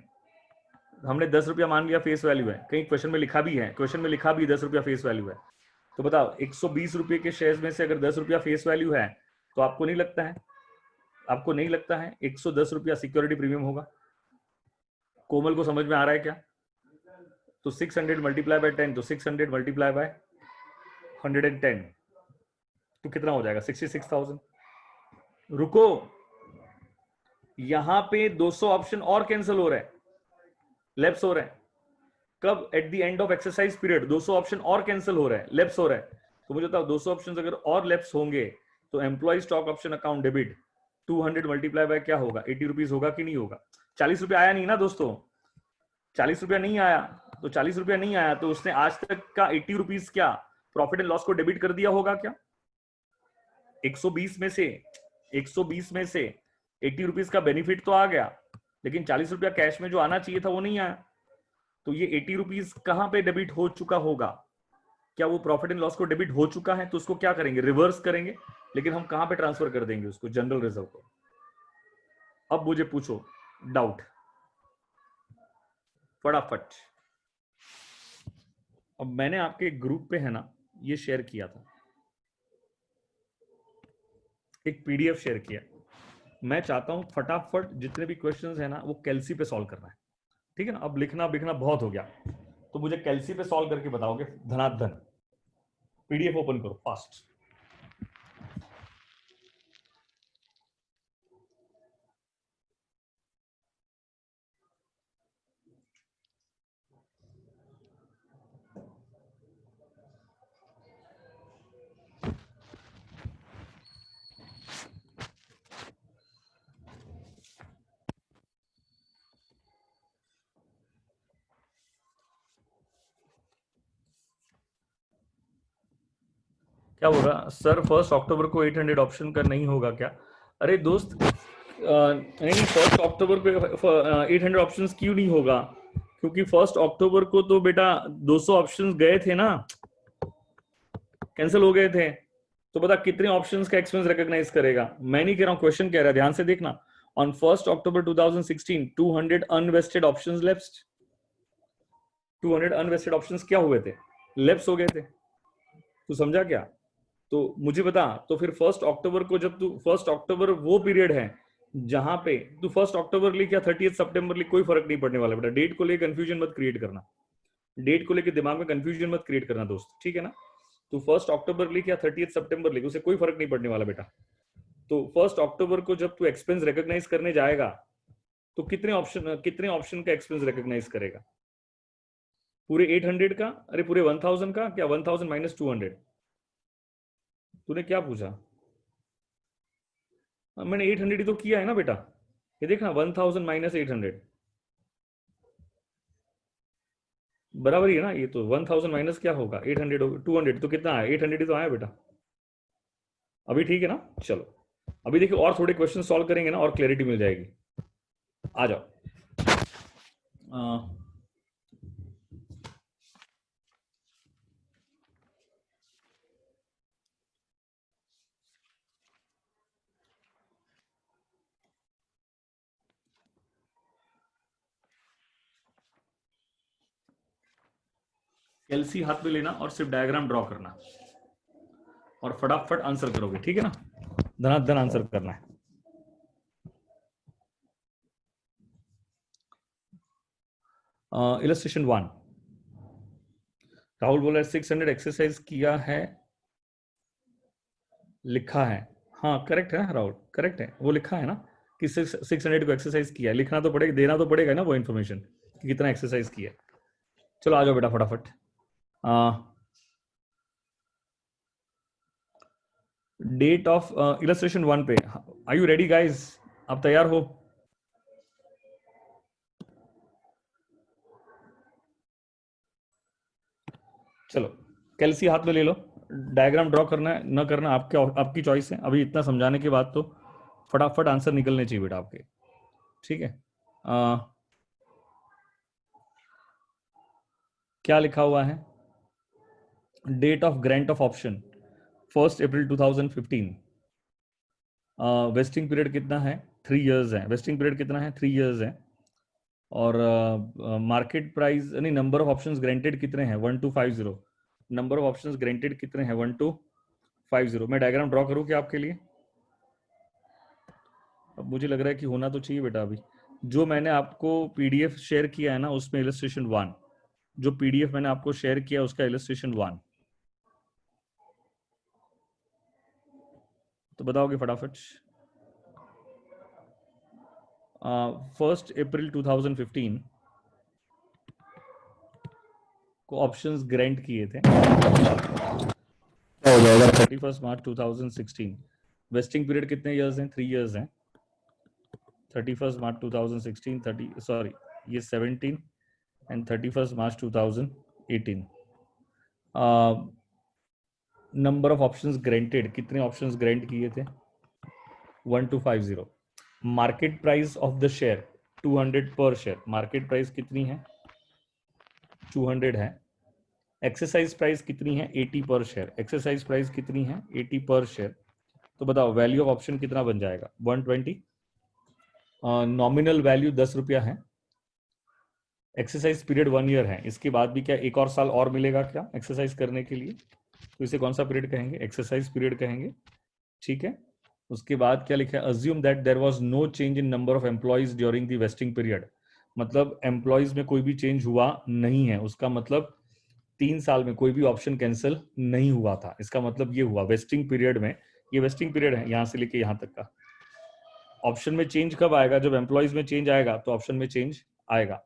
हमने 10 रुपया मान लिया फेस वैल्यू है, कहीं क्वेश्चन में लिखा भी है, क्वेश्चन में लिखा भी 10 रुपया फेस वैल्यू है। तो बताओ 120 रुपए के शेयर्स में से अगर 10 रुपया फेस वैल्यू है, तो आपको नहीं लगता है, 110 रुपया सिक्योरिटी प्रीमियम होगा? कोमल को समझ में आ रहा है क्या? तो 600 मल्टीप्लाई बाय 10, तो 600 मल्टीप्लाई बाय 110, तो कितना हो जाएगा 66,000। रुको, यहां पे 200 ऑप्शन और कैंसिल हो रहे हैं, लेप्स हो रहे हैं। कब? At the end of exercise period 200 option और कैंसिल हो रहे हैं, लेप्स हो रहे हैं। तो मुझे बताओ 200 ऑप्शन अगर और लेप्स होंगे तो employee stock option account debit 200 multiply by क्या होगा, 80 रुपीज होगा कि नहीं होगा? 40 रुपया आया नहीं ना दोस्तों, 40 रुपया नहीं आया। तो 40 रुपया नहीं आया तो उसने आज तक का 80 रुपीज क्या प्रॉफिट एंड लॉस को डेबिट कर दिया होगा क्या? 120 में से 120 में से 80 रुपीज का बेनिफिट तो आ गया, लेकिन 40 रुपया कैश में जो आना चाहिए था वो नहीं आया। तो ये 80 रुपीज कहां पे डेबिट हो चुका होगा? क्या वो प्रॉफिट एंड लॉस को डेबिट हो चुका है? तो उसको क्या करेंगे, रिवर्स करेंगे। लेकिन हम कहां पे ट्रांसफर कर देंगे उसको, जनरल रिजर्व को। अब मुझे पूछो डाउट फटाफट। अब मैंने आपके ग्रुप पे है ना ये शेयर किया था, एक पीडीएफ शेयर किया। मैं चाहता हूं फटाफट जितने भी क्वेश्चंस है ना वो कैल्सी पे सॉल्व करना है। ठीक है ना, अब लिखना बिखना बहुत हो गया, तो मुझे कैल्सी पे सॉल्व करके बताओगे धनाधन। पीडीएफ ओपन करो फास्ट। क्या बोल रहा सर 1 अक्टूबर को 800 ऑप्शन का नहीं होगा क्या? अरे दोस्त नहीं 1 अक्टूबर पे 800 ऑप्शंस क्यों नहीं होगा? क्योंकि 1 अक्टूबर को तो बेटा 200 ऑप्शंस गए थे ना, कैंसिल हो गए थे। तो बता कितने ऑप्शंस का एक्सपेंस रिकॉग्नाइज करेगा? मैं नहीं कह रहा हूं, क्वेश्चन कह रहा है, ध्यान से देखना। On 1 October 2016 200 unvested options left. 200 unvested options क्या हुए थे? लेफ्ट हो गए थे। तू समझा क्या? तो मुझे बता, तो फिर 1 अक्टूबर को जब तू 1 अक्टूबर वो पीरियड है जहां पे तू 1 अक्टूबर लिख या 30 सितंबर लिख, कोई फर्क नहीं पड़ने वाला बेटा। डेट को लेकर कंफ्यूजन मत क्रिएट करना, डेट को लेकर दिमाग में कंफ्यूजन मत क्रिएट करना दोस्त, ठीक है ना? तो 1 अक्टूबर लिख या 30 सितंबर लिख, उसे कोई फर्क नहीं पड़ने वाला बेटा। तो 1 अक्टूबर को जब तू एक्सपेंस रिकॉग्नाइज करने जाएगा तो कितने ऑप्शन का एक्सपेंस रिकॉग्नाइज करेगा? पूरे 800 का? अरे पूरे 1000 का? क्या 1000 माइनस 200? तूने क्या पूछा? मैंने 800 ही तो किया है ना बेटा, ये देखना 1000 माइनस 800 बराबर ही है ना। ये तो 1000 माइनस क्या होगा 800 200, तो कितना आया? 800 ही तो आया बेटा। अभी ठीक है ना? चलो अभी देखिए और थोड़े क्वेश्चन सॉल्व करेंगे ना, और क्लैरिटी मिल जाएगी। आ जाओ। एलसी हाथ में लेना और सिर्फ डायग्राम ड्रॉ करना और फटाफट आंसर करोगे, ठीक है ना? धनाधन आंसर करना है। इलस्ट्रेशन 1, राहुल बोला 600 एक्सरसाइज किया है, लिखा है। हाँ करेक्ट है राहुल, करेक्ट है, वो लिखा है ना कि 600 को एक्सरसाइज किया है। लिखना तो पड़ेगा, देना तो पड़ेगा ना वो इन्फॉर्मेशन कि कितना एक्सरसाइज किया। चलो आ जाओ बेटा फटाफट। डेट ऑफ इलस्ट्रेशन 1 पे आर यू रेडी गाइज? आप तैयार हो? चलो कैलसी हाथ में ले लो, डायग्राम ड्रॉ करना है न करना आपकी चॉइस है। अभी इतना समझाने के बाद तो फटाफट आंसर निकलने चाहिए बेटा आपके, ठीक है? क्या लिखा हुआ है? Date of grant of option 1 April 2015। Vesting period कितना है? 3 इयर्स है। वेस्टिंग पीरियड कितना है? 3 इयर्स है। और मार्केट प्राइस नहीं, नंबर ऑफ ऑप्शंस ग्रांटेड कितने हैं? 1250। नंबर ऑफ ऑप्शंस ग्रांटेड कितने हैं? 1250। मैं डायग्राम ड्रॉ करूं क्या आपके लिए? अब मुझे लग रहा है कि होना तो चाहिए बेटा। अभी जो मैंने आपको पीडीएफ शेयर किया है ना, उसमें इलस्ट्रेशन 1, जो पीडीएफ मैंने आपको शेयर किया उसका इलस्ट्रेशन 1, तो बताओगे फटाफट। 1 अप्रैल 2015 को ऑप्शंस ग्रांट किए थे, क्या हो जाएगा? 31 मार्च 2016। वेस्टिंग पीरियड कितने इयर्स हैं? 3 इयर्स हैं। 31 मार्च 2016 ये 17 and 31 March 2018। Number of options granted, कितने ऑप्शंस ग्रांट किए थे? 1250। Market price of the share 200 पर शेयर। मार्केट प्राइस कितनी है? 200 है। एक्सरसाइज प्राइस कितनी है? 80 पर शेयर। एक्सरसाइज प्राइस कितनी है? 80 पर शेयर। तो बताओ वैल्यू ऑफ ऑप्शन कितना बन जाएगा? 120। नॉमिनल वैल्यू 10 रुपया है। एक्सरसाइज पीरियड 1 ईयर है। इसके बाद भी क्या एक और साल और मिलेगा क्या एक्सरसाइज करने के लिए? तो इसे कौन सा पीरियड कहेंगे? एक्सरसाइज पीरियड कहेंगे, ठीक है? उसके बाद क्या लिखा है? Assume that there was no change in number of employees during the vesting period. मतलब एम्प्लॉइज में कोई भी चेंज हुआ नहीं है। उसका मतलब 3 साल में कोई भी ऑप्शन कैंसिल नहीं हुआ था। इसका मतलब ये हुआ वेस्टिंग पीरियड में, ये वेस्टिंग पीरियड है यहां से लेके यहां तक का। ऑप्शन में चेंज कब आएगा? जब एम्प्लॉइज में चेंज आएगा तो ऑप्शन में चेंज आएगा।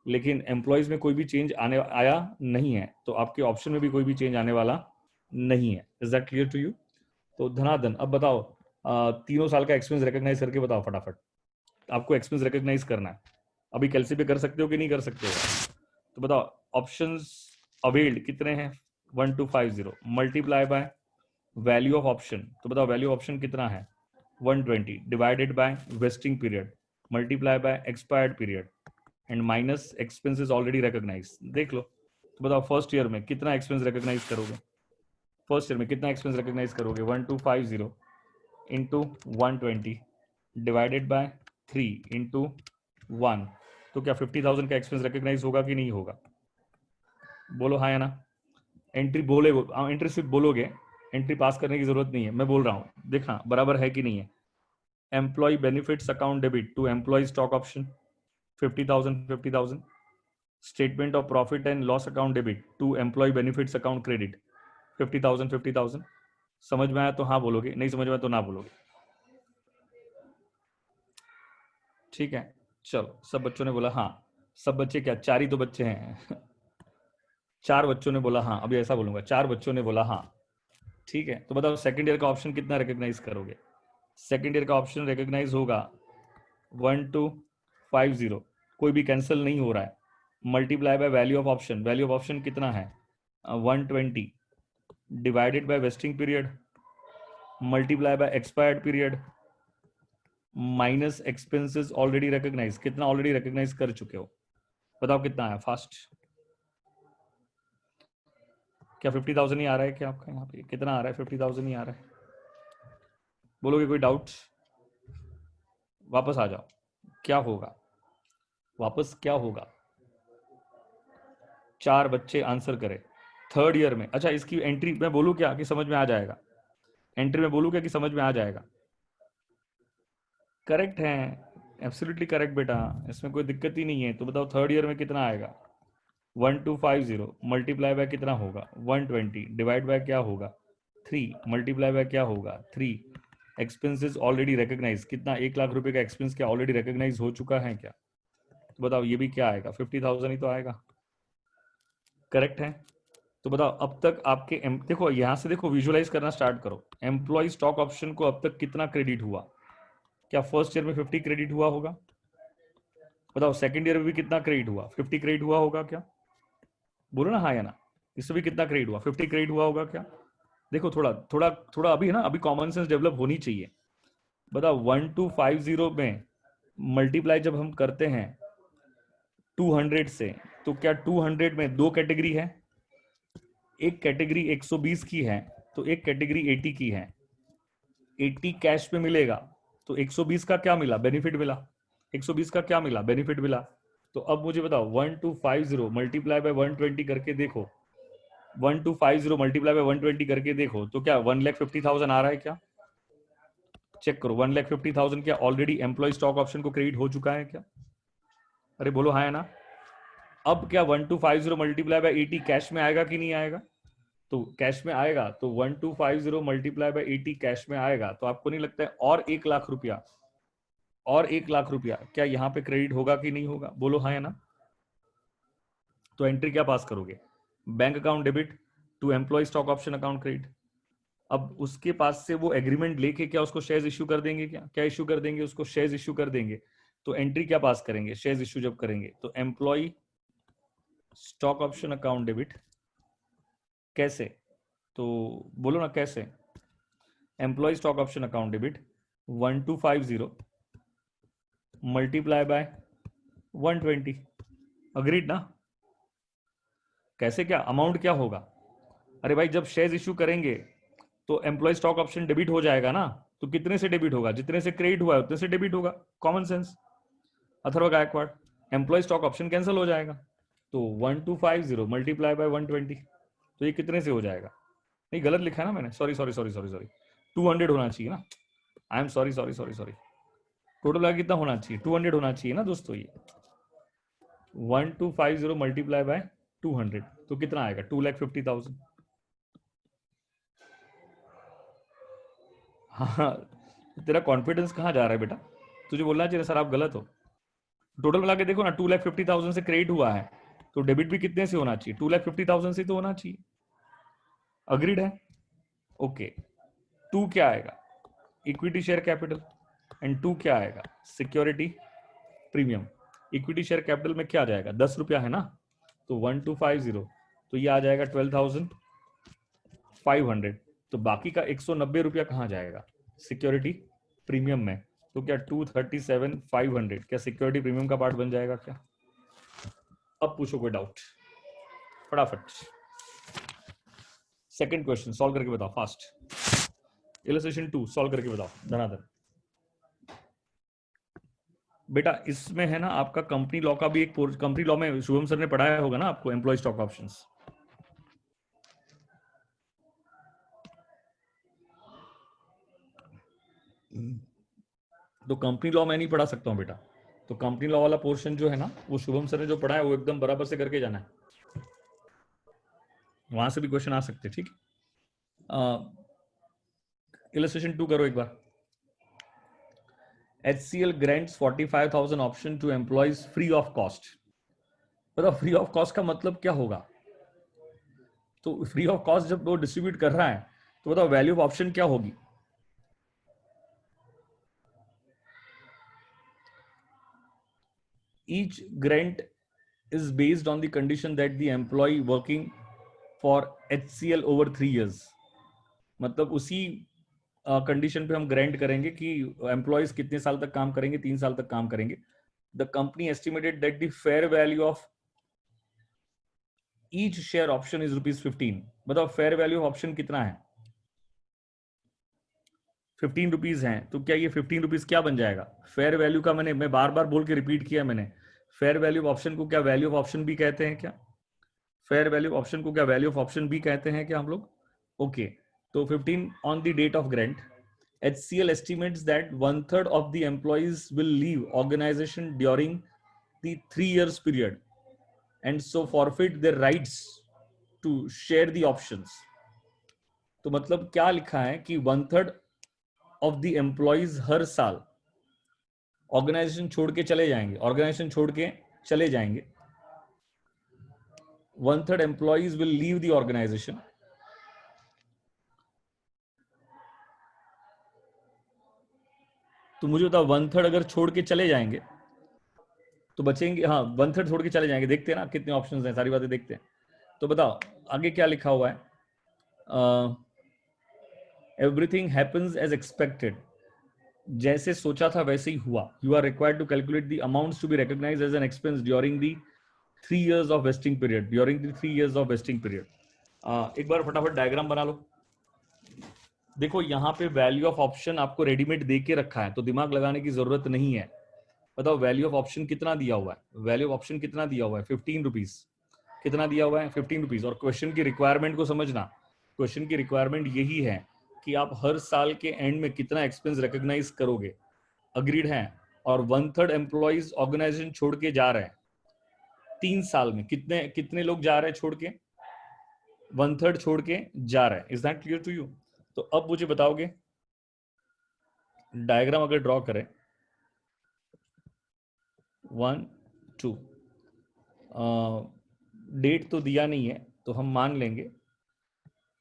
लेकिन एम्प्लॉइज में कोई भी चेंज आया नहीं है, तो आपके ऑप्शन में भी कोई भी चेंज आने वाला नहीं है। Is that clear to you? तो धनाधन अब बताओ, तीनों साल का एक्सपेंस रिकॉग्नाइज करके बताओ फटाफट। आपको एक्सपेंस रिकॉग्नाइज करना है। अभी कैलसी पे कर सकते हो कि नहीं कर सकते हो? तो बताओ ऑप्शंस अवेल्ड कितने हैं? 1250 multiply by value of option, तो बताओ वैल्यू ऑप्शन कितना है 120 divided by vesting period multiply by expired period and minus expenses already recognise. देख लो, तो बताओ फर्स्ट ईयर में कितना एक्सपेंस रिकॉग्नाइज करोगे, फर्स्ट ईयर में कितना एक्सपेंस रिकॉग्नाइज करोगे 1250 इंटू 120 डिवाइडेड बाय 3 इंटू 1, तो क्या 50,000 का एक्सपेंस रिकॉग्नाइज होगा कि नहीं होगा? बोलो हाँ या ना। एंट्री बोले, एंट्री सिर्फ बोलोगे, एंट्री पास करने की जरूरत नहीं है, मैं बोल रहा हूँ, देखना बराबर है कि नहीं है। Employee benefits account debit to employee stock option 50,000 statement of profit and loss account debit to employee benefits account credit 50,000। समझ में आया तो हाँ बोलोगे, नहीं समझ में आया तो ना बोलोगे। ठीक है, चलो सब बच्चों ने बोला हाँ। सब बच्चे क्या, 4 ही तो बच्चे हैं 4 बच्चों ने बोला हाँ, अभी ऐसा बोलूंगा 4 बच्चों ने बोला हाँ। ठीक है, तो बताओ सेकंड ईयर का ऑप्शन कितना रिकॉग्नाइज करोगे? सेकंड ईयर का ऑप्शन रिकॉग्नाइज होगा 1250, कोई भी कैंसिल नहीं हो रहा है, multiply by value of option, value of option कितना है 120 divided by vesting period multiply by expired period minus expenses already recognise. कितना ऑलरेडी रिकॉग्नाइज कर चुके हो, बताओ कितना है फास्ट। क्या 50,000 ही आ रहा है क्या आपका? यहाँ पे कितना आ रहा है? 50,000 ही आ रहा है। बोलोगे कोई डाउट? वापस आ जाओ, क्या होगा वापस, क्या होगा? 4 बच्चे आंसर करें थर्ड ईयर में। अच्छा, इसकी एंट्री मैं बोलूं क्या कि समझ में आ जाएगा? एंट्री में बोलूं क्या कि समझ में आ जाएगा? करेक्ट है, एब्सोल्युटली करेक्ट बेटा, इसमें कोई दिक्कत ही नहीं है। तो बताओ थर्ड ईयर में कितना आएगा 1250 मल्टीप्लाई बाय कितना होगा 120 डिवाइड बाय क्या होगा 3 मल्टीप्लाई बाय क्या होगा 3 एक्सपेंसेस ऑलरेडी रिकॉग्नाइज। कितना, 1 लाख रुपए का एक्सपेंस क्या ऑलरेडी रिकॉग्नाइज हो चुका है क्या? तो बताओ ये भी क्या आएगा 50,000 ही तो आएगा। करेक्ट है। तो बताओ अब तक आपके देखो यहां से, देखो विजुअलाइज करना स्टार्ट करो। एम्प्लॉय स्टॉक ऑप्शन को अब तक कितना क्रेडिट हुआ? क्या फर्स्ट ईयर में 50 क्रेडिट हुआ होगा? बताओ सेकंड ईयर में भी कितना क्रेडिट हुआ? 50 क्रेडिट हुआ होगा क्या? बोलो ना हाँ या ना। इसमें भी कितना क्रेडिट हुआ? 50 क्रेडिट हुआ होगा क्या? देखो थोड़ा थोड़ा थोड़ा अभी है ना, अभी कॉमन सेंस डेवलप होनी चाहिए। बताओ 1250 में मल्टीप्लाई जब हम करते हैं 200 से, तो क्या 200 में 2 कैटेगरी है? एक कैटेगरी 120 की है, तो एक कैटेगरी 80 की है। 80 कैश पे मिलेगा, तो 120 का क्या मिला? बेनिफिट मिला। 120 का क्या मिला? बेनिफिट मिला। तो अब मुझे बताओ 1250 मल्टीप्लाई बाय 120 करके देखो, 1250 मल्टीप्लाई बाय 120 करके देखो, तो क्या 1,50,000 आ रहा है क्या? चेक करो 1,50,000 क्या ऑलरेडी एम्प्लॉय स्टॉक ऑप्शन को क्रेडिट हो चुका है क्या? अरे बोलो हाँ है ना। अब क्या 1250 मल्टीप्लाई बाय 80 कैश में आएगा कि नहीं आएगा? तो कैश में आएगा, तो 1250 मल्टीप्लाई बाय 80 कैश में आएगा। तो आपको नहीं लगता है और 1 लाख रुपया, और 1 लाख रुपया क्या यहाँ पे क्रेडिट होगा कि नहीं होगा? बोलो हाँ या ना। तो एंट्री क्या पास करोगे? Bank account debit to employee stock option account credit. अब उसके पास से वो एग्रीमेंट लेके क्या उसको शेयर्स इश्यू कर देंगे? क्या क्या इश्यू कर देंगे? उसको शेयर्स इश्यू कर देंगे। तो एंट्री क्या पास करेंगे शेयर्स इश्यू जब करेंगे? तो employee stock option account debit. कैसे? तो बोलो ना कैसे। Employee stock option account debit 1250 multiply by 120। Agreed ना? कैसे, क्या अमाउंट क्या होगा? अरे भाई जब शेयर्स इश्यू करेंगे तो एम्प्लॉय स्टॉक ऑप्शन डेबिट हो जाएगा ना, तो कितने से डेबिट होगा? जितने से क्रेडिट हुआ है उतने से डेबिट होगा। Common sense. Atharva Gaikwad, employee stock option cancel हो जाएगा, तो 1250 मल्टीप्लाई बाय 120, तो ये कितने से हो जाएगा? नहीं गलत लिखा है ना मैंने, sorry sorry sorry sorry sorry, 200 होना चाहिए ना। I am sorry sorry sorry sorry. Total लगा कितना होना चाहिए? 200 होना चाहिए ना दोस्तों। ये 1250 मल्टीप्लाई बाय 200, तो कितना आएगा? 2,50,000। हाँ, तेरा कॉन्फिडेंस कहाँ जा रहा है बेटा? तुझे बोलना चाहिए सर आप गलत हो। टोटल मिला के देखो ना, 2,50,000 से क्रेडिट हुआ है, तो डेबिट भी कितने से होना चाहिए? 2,50,000 से तो होना चाहिए। अग्रीड है? ओके। 2 क्या आएगा? Equity share capital. एंड 2 क्या आएगा? Security premium. Equity share capital में क्या आ जाएगा? 10 रुपया है ना, तो 1250, तो ये आ जाएगा 12,500। तो बाकी का 190 रुपया कहाँ जाएगा? सिक्योरिटी प्रीमियम में। तो क्या 237,500 क्या सिक्योरिटी प्रीमियम का पार्ट बन जाएगा क्या? अब पूछो कोई डाउट फटाफट। सेकंड क्वेश्चन सॉल्व करके बताओ फास्ट। इलस्ट्रेशन 2 सॉल्व करके बताओ धनाधन। बेटा इसमें है ना आपका कंपनी लॉ का भी एक, कंपनी लॉ में शुभम सर ने पढ़ाया होगा ना आपको, एम्प्लॉय स्टॉक ऑप्शंस। तो कंपनी लॉ मैं नहीं पढ़ा सकता हूं बेटा, तो कंपनी लॉ वाला पोर्शन जो है ना वो शुभम सर ने जो पढ़ा है वो एकदम बराबर से करके जाना है, वहां से भी क्वेश्चन आ सकते हैं। ठीक है, इलस्ट्रेशन 2 करो एक बार। HCL grants 45,000 option to employees free of cost. बताओ फ्री ऑफ कॉस्ट का मतलब क्या होगा? तो फ्री ऑफ कॉस्ट जब वो डिस्ट्रीब्यूट कर रहा है तो बताओ वैल्यू ऑफ ऑप्शन क्या होगी? Each grant is based on the condition that the employee working for HCL over 3 years। मतलब उसी कंडीशन पे हम ग्रांट करेंगे कि एम्प्लॉयज कितने साल तक काम करेंगे, 3 साल तक काम करेंगे। The company estimated that the fair value of each share option is ₹15। बताओ फेयर वैल्यू ऑफ ऑप्शन कितना है? 15 रुपीज है। तो क्या ये 15 रुपीज क्या बन जाएगा? फेयर वैल्यू का मैं बार बार बोल के रिपीट किया मैंने, फेयर वैल्यू ऑफ ऑप्शन को क्या वैल्यू ऑफ ऑप्शन भी कहते हैं क्या? फेयर वैल्यू ऑफ ऑप्शन को क्या वैल्यू ऑफ ऑप्शन भी कहते हैं क्या हम लोग? ओके, तो 15 on the date of grant, HCL estimates that 1/3 of the employees will leave organization during the 3 years period and so forfeit their rights to share the options। तो मतलब क्या लिखा है कि 1/3 of the employees हर साल organisation छोड़ के चले जाएंगे, ऑर्गेनाइजेशन छोड़ के चले जाएंगे। 1/3 employees will leave the organization तो मुझे बताओ 1/3 अगर छोड़ के चले जाएंगे तो बचेंगे, हाँ 1/3 छोड़ के चले जाएंगे। देखते हैं ना कितने ऑप्शंस हैं, सारी बातें देखते हैं। तो बताओ आगे क्या लिखा हुआ है? एवरीथिंग हैपेंस एज एक्सपेक्टेड, जैसे सोचा था वैसे ही हुआ। You are required to calculate the amounts to be recognised as an expense during the 3 years of vesting period, during the 3 years of vesting period. एक बार फटाफट डायग्राम बना लो। देखो यहाँ पे वैल्यू ऑफ ऑप्शन आपको रेडीमेड दे के रखा है तो दिमाग लगाने की जरूरत नहीं है। बताओ वैल्यू ऑफ ऑप्शन कितना दिया हुआ है? वैल्यू ऑफ ऑप्शन कितना दिया हुआ है? 15 रुपीज। कितना दिया हुआ है? 15 रुपीज। और क्वेश्चन की रिक्वायरमेंट को समझना, क्वेश्चन की रिक्वायरमेंट यही है कि आप हर साल के एंड में कितना एक्सपेंस रिकॉग्नाइज करोगे। अग्रीड है। और 1/3 एम्प्लॉइज ऑर्गेनाइजेशन छोड़ के जा रहे हैं 3 साल में। कितने कितने लोग जा रहे हैं छोड़ के? 1/3 छोड़ के जा रहे हैं। Is that clear to you? तो अब मुझे बताओगे, डायग्राम अगर ड्रॉ करें 1 2, डेट तो दिया नहीं है तो हम मान लेंगे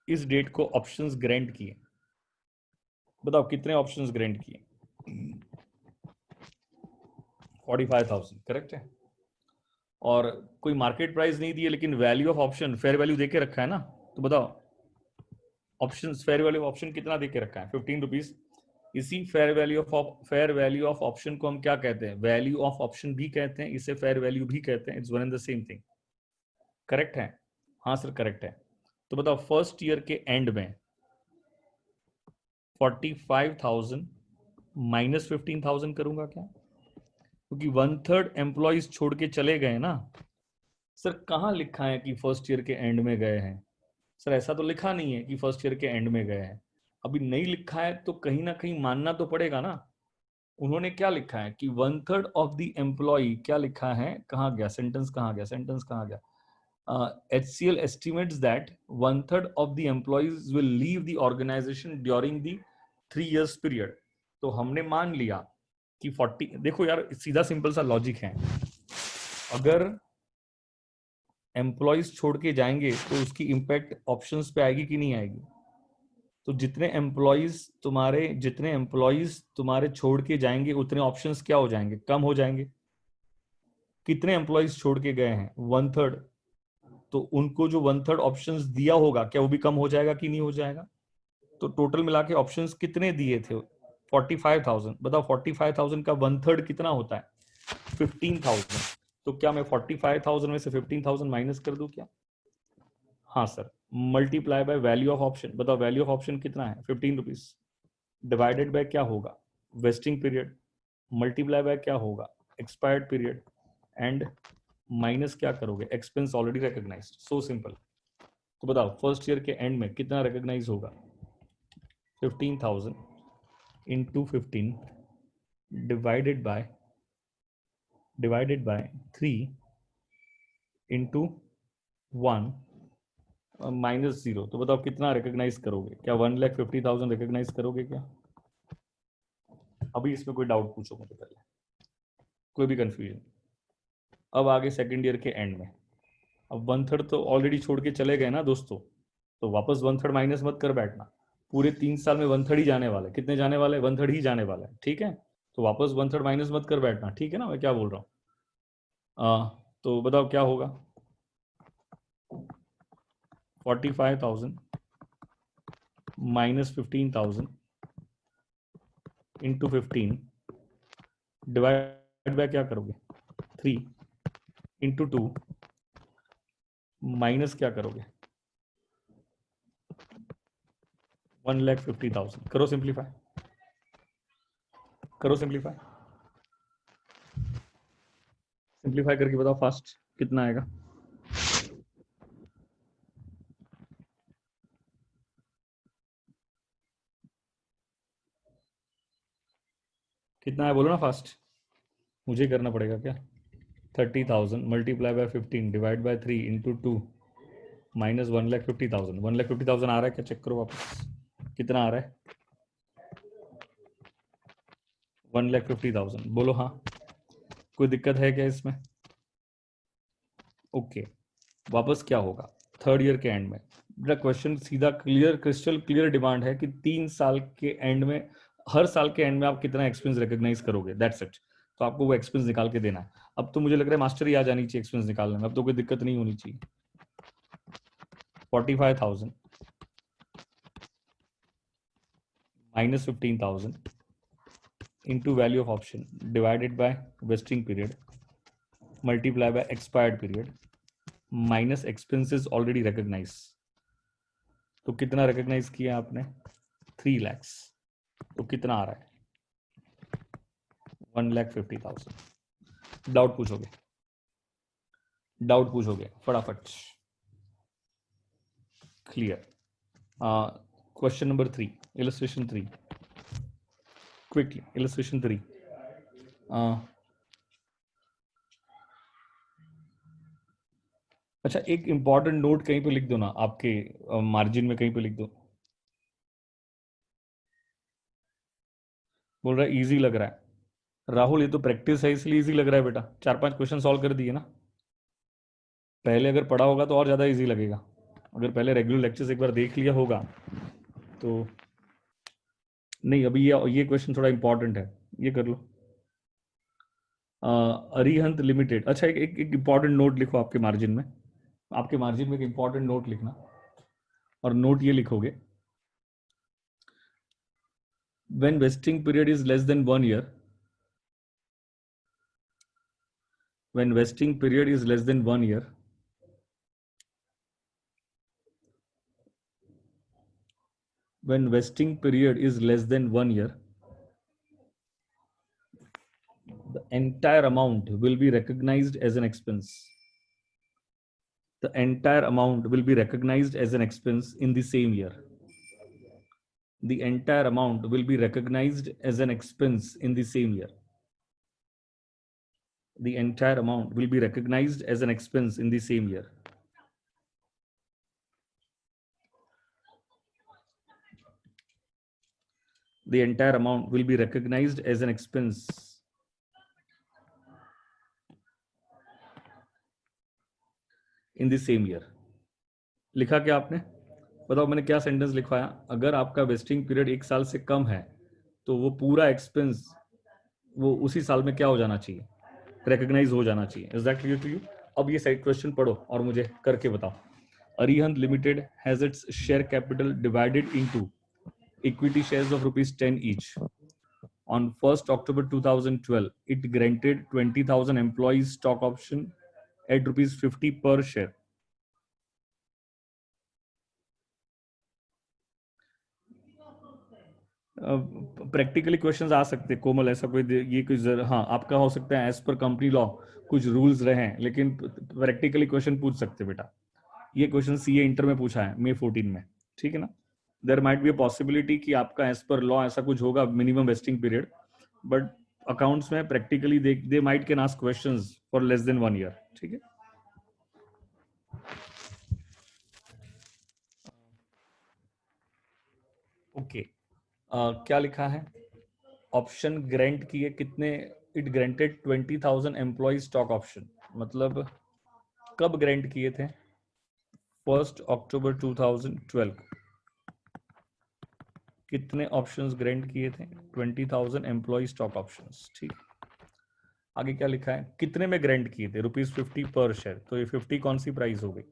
इस डेट को ऑप्शंस ग्रांट किए। बताओ कितने ऑप्शंस ग्रांट किए? 45,000 करेक्ट है। और कोई मार्केट प्राइस नहीं दिए लेकिन value of option fair value देके रखा है ना। तो बताओ option fair value of option कितना देके रखा है? 15 रुपीज। इसी फेयर वैल्यू ऑफ ऑप्शन को हम क्या कहते हैं? वैल्यू ऑफ ऑप्शन भी कहते हैं, इसे फेयर वैल्यू भी कहते हैं। It's one and the same thing. Correct है? हाँ सर करेक्ट है। तो बताओ फर्स्ट ईयर के एंड में 45,000 माइनस 15,000 करूंगा क्या? क्योंकि 1/3 एम्प्लॉइज छोड़ के चले गए ना। सर कहाँ लिखा है कि फर्स्ट ईयर के एंड में गए हैं? सर ऐसा तो लिखा नहीं है कि फर्स्ट ईयर के एंड में गए हैं। अभी नहीं लिखा है तो कहीं ना कहीं मानना तो पड़ेगा ना। उन्होंने क्या लिखा है कि 1/3 ऑफ द एम्प्लॉय, क्या लिखा है? कहाँ गया सेंटेंस? कहाँ गया सेंटेंस? कहाँ गया? HCL estimates that 1/3 of the employees will leave the organization during the 3 years period। तो हमने मान लिया कि 40, देखो यार सीधा सिंपल सा लॉजिक है, अगर एम्प्लॉयज छोड़ के जाएंगे तो उसकी इंपैक्ट ऑप्शंस पे आएगी कि नहीं आएगी? तो जितने एम्प्लॉयज तुम्हारे छोड़ के जाएंगे उतने ऑप्शंस क्या हो जाएंगे? कम हो जाएंगे। कितने एम्प्लॉयज छोड़ के गए हैं? 1/3। तो उनको जो 1/3 ऑप्शंस दिया होगा क्या वो भी कम हो जाएगा कि नहीं हो जाएगा? तो टोटल मिला के ऑप्शंस कितने दिए थे? 45,000। बताओ 45,000 का 1/3 कितना होता है? 15,000। तो क्या मैं 45,000 में से 15,000 माइनस कर दूं क्या? हाँ sir. Multiply by value of option. बताओ वैल्यू ऑफ ऑप्शन कितना है? 15 रुपीज। डिवाइडेड बाय क्या होगा? Vesting period. मल्टीप्लाई बाय क्या होगा? Expired period. एंड माइनस क्या करोगे? Expense already recognised. So simple. तो बताओ फर्स्ट ईयर के एंड में कितना रिकॉग्नाइज होगा? 15,000 into 15 divided by 3 into 1 minus 0। तो बताओ कितना रिकॉग्नाइज करोगे? क्या 1,50,000 रिकॉग्नाइज करोगे क्या? अभी इसमें कोई डाउट पूछो मुझे पहले, कोई भी कंफ्यूजन? अब आगे सेकंड ईयर के एंड में, अब 1/3 तो ऑलरेडी छोड़ के चले गए ना दोस्तों, तो वापस 1/3 माइनस मत कर बैठना। पूरे 3 साल में 1/3 ही जाने वाले। कितने जाने वाले? 1/3 ही जाने वाले, ठीक है? तो वापस 1/3 माइनस मत कर बैठना, ठीक है ना? मैं क्या बोल रहा हूँ? तो बताओ क्या होगा? 45,000 माइनस 15,000 इंटू 15 डिवाइड बाय क्या करोगे? 3 इंटू 2 माइनस क्या करोगे? 1,50,000। करो सिंप्लीफाई, करो सिंप्लीफाई। सिंप्लीफाई करके बताओ फास्ट कितना आएगा? कितना है बोलो ना फास्ट, मुझे करना पड़ेगा क्या? 30,000 multiply by 15 divide by 3 into 2 minus 1,50,000। 1,50,000 आ रहा है क्या? चेक करो वापस कितना आ रहा है? 1,50,000। बोलो हाँ। कोई दिक्कत है क्या इसमें? ओके। वापस क्या होगा थर्ड ईयर के एंड में? मेरा क्वेश्चन सीधा क्लियर, क्रिस्टल क्लियर डिमांड है कि 3 साल के एंड में, हर साल के एंड में आप कितना एक्सपेंस रिकॉग्नाइज करोगे, दैट्स इट। तो आपको वो एक्सपेंस निकाल के देना है। अब तो मुझे लग रहा है मास्टर ही आ जानी चाहिए एक्सपेंस निकालने में, अब तो कोई दिक्कत नहीं होनी चाहिए। 45,000 minus 15,000 into value of option divided by vesting period multiply by expired period minus expenses already recognized। तो कितना रिकॉग्नाइज किया आपने? 3 lakhs। तो कितना आ रहा है? 1,50,000। डाउट पूछोगे? डाउट पूछोगे फटाफट। Clear. Question number 3, illustration 3, quickly illustration 3। अच्छा, एक इंपॉर्टेंट नोट कहीं पे लिख दो ना, आपके मार्जिन में कहीं पे लिख दो। बोल रहा है इजी लग रहा है। राहुल ये तो प्रैक्टिस है इसलिए इजी लग रहा है बेटा, 4-5 क्वेश्चन सॉल्व कर दिए ना। पहले अगर पढ़ा होगा तो और ज़्यादा इजी लगेगा। अगर पहले रेगुलर लेक्चर्स एक बार देख लिया होगा तो नहीं। अभी ये क्वेश्चन थोड़ा इंपॉर्टेंट है, ये कर लो। अरिहंत लिमिटेड। अच्छा, एक इंपॉर्टेंट नोट लिखो आपके मार्जिन में। आपके मार्जिन में एक इंपॉर्टेंट नोट लिखना, और नोट ये लिखोगे, when vesting period is less than 1 year, when vesting period is less than 1 year, when vesting period is less than 1 year, the entire amount will be recognized as an expense. The entire amount will be recognized as an expense in the same year. The entire amount will be recognized as an expense in the same year. The entire amount will be recognized as an expense in the same year. The entire amount will be recognized as an expense in the same year. लिखा क्या आपने? बताओ मैंने क्या sentence लिखवाया? अगर आपका vesting period 1 साल से कम है तो वो पूरा एक्सपेंस वो उसी साल में क्या हो जाना चाहिए? रिकॉग्नाइज हो जाना चाहिए। Is that clear to you? अब ये साइड क्वेश्चन पढ़ो और मुझे करके बताओ। Arihant limited has its share capital divided into equity shares of rupees 10 each. On 1st October 2012, it granted 20,000 employees stock option at rupees 50 per share. Practically questions आ सकते हैं कोमल, ऐसा कोई ये कुछ हाँ आपका हो सकता है एज पर कंपनी लॉ कुछ रूल्स रहे हैं, लेकिन प्रैक्टिकली क्वेश्चन पूछ सकते बेटा। ये क्वेश्चन सीए इंटर में पूछा है May 14 में, ठीक है ना। There might be a possibility कि आपका एज पर लॉ ऐसा कुछ होगा minimum vesting period, but accounts में practically they might can ask questions for less than 1 year, ठीक है। ओके क्या लिखा है, ऑप्शन ग्रांट किए कितने, it granted 20,000 employee stock option, मतलब कब ग्रांट किए थे, 1 अक्टूबर 2012। कितने ऑप्शंस ग्रांट किए थे, 20,000 एम्प्लॉय स्टॉक ऑप्शंस, ठीक। आगे क्या लिखा है, कितने में ग्रांट किए थे, ₹50 पर शेयर, तो ये 50 कौन सी प्राइस हो गई,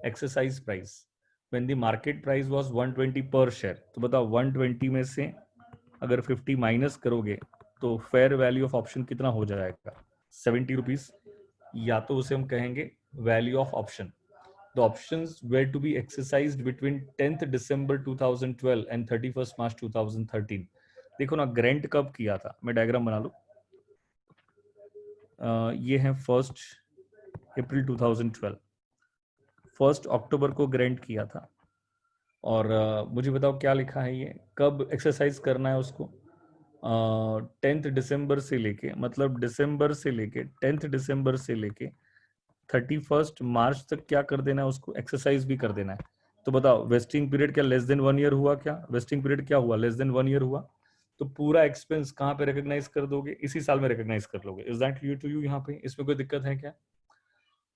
exercise price. When the market price was 120 पर शेयर, तो बताओ 120 में से अगर 50 माइनस करोगे तो फेयर वैल्यू ऑफ ऑप्शन कितना हो जाएगा, ₹70, या तो उसे हम कहेंगे value of option. The options were to be exercised between 10th December 2012 and 31st March 2013। देखो ना ग्रांट कब किया था, मैं डायग्राम बना लूं। ये है 1 अप्रैल 2012, 1 अक्टूबर को ग्रांट किया था, और मुझे बताओ क्या लिखा है, ये कब एक्सरसाइज करना है उसको, 10th दिसंबर से लेके, मतलब दिसंबर से लेके 10th दिसंबर से लेके 31st मार्च तक क्या कर देना है उसको, एक्सरसाइज भी कर देना है। तो बताओ वेस्टिंग पीरियड क्या लेस देन 1 ईयर हुआ, क्या वेस्टिंग पीरियड क्या हुआ, लेस देन 1 ईयर हुआ, तो पूरा एक्सपेंस कहाँ पे रिकॉग्नाइज कर दोगे, इसी साल में रिकॉग्नाइज कर लोगे। Is that clear to you, यहाँ पे इसमें कोई दिक्कत है क्या।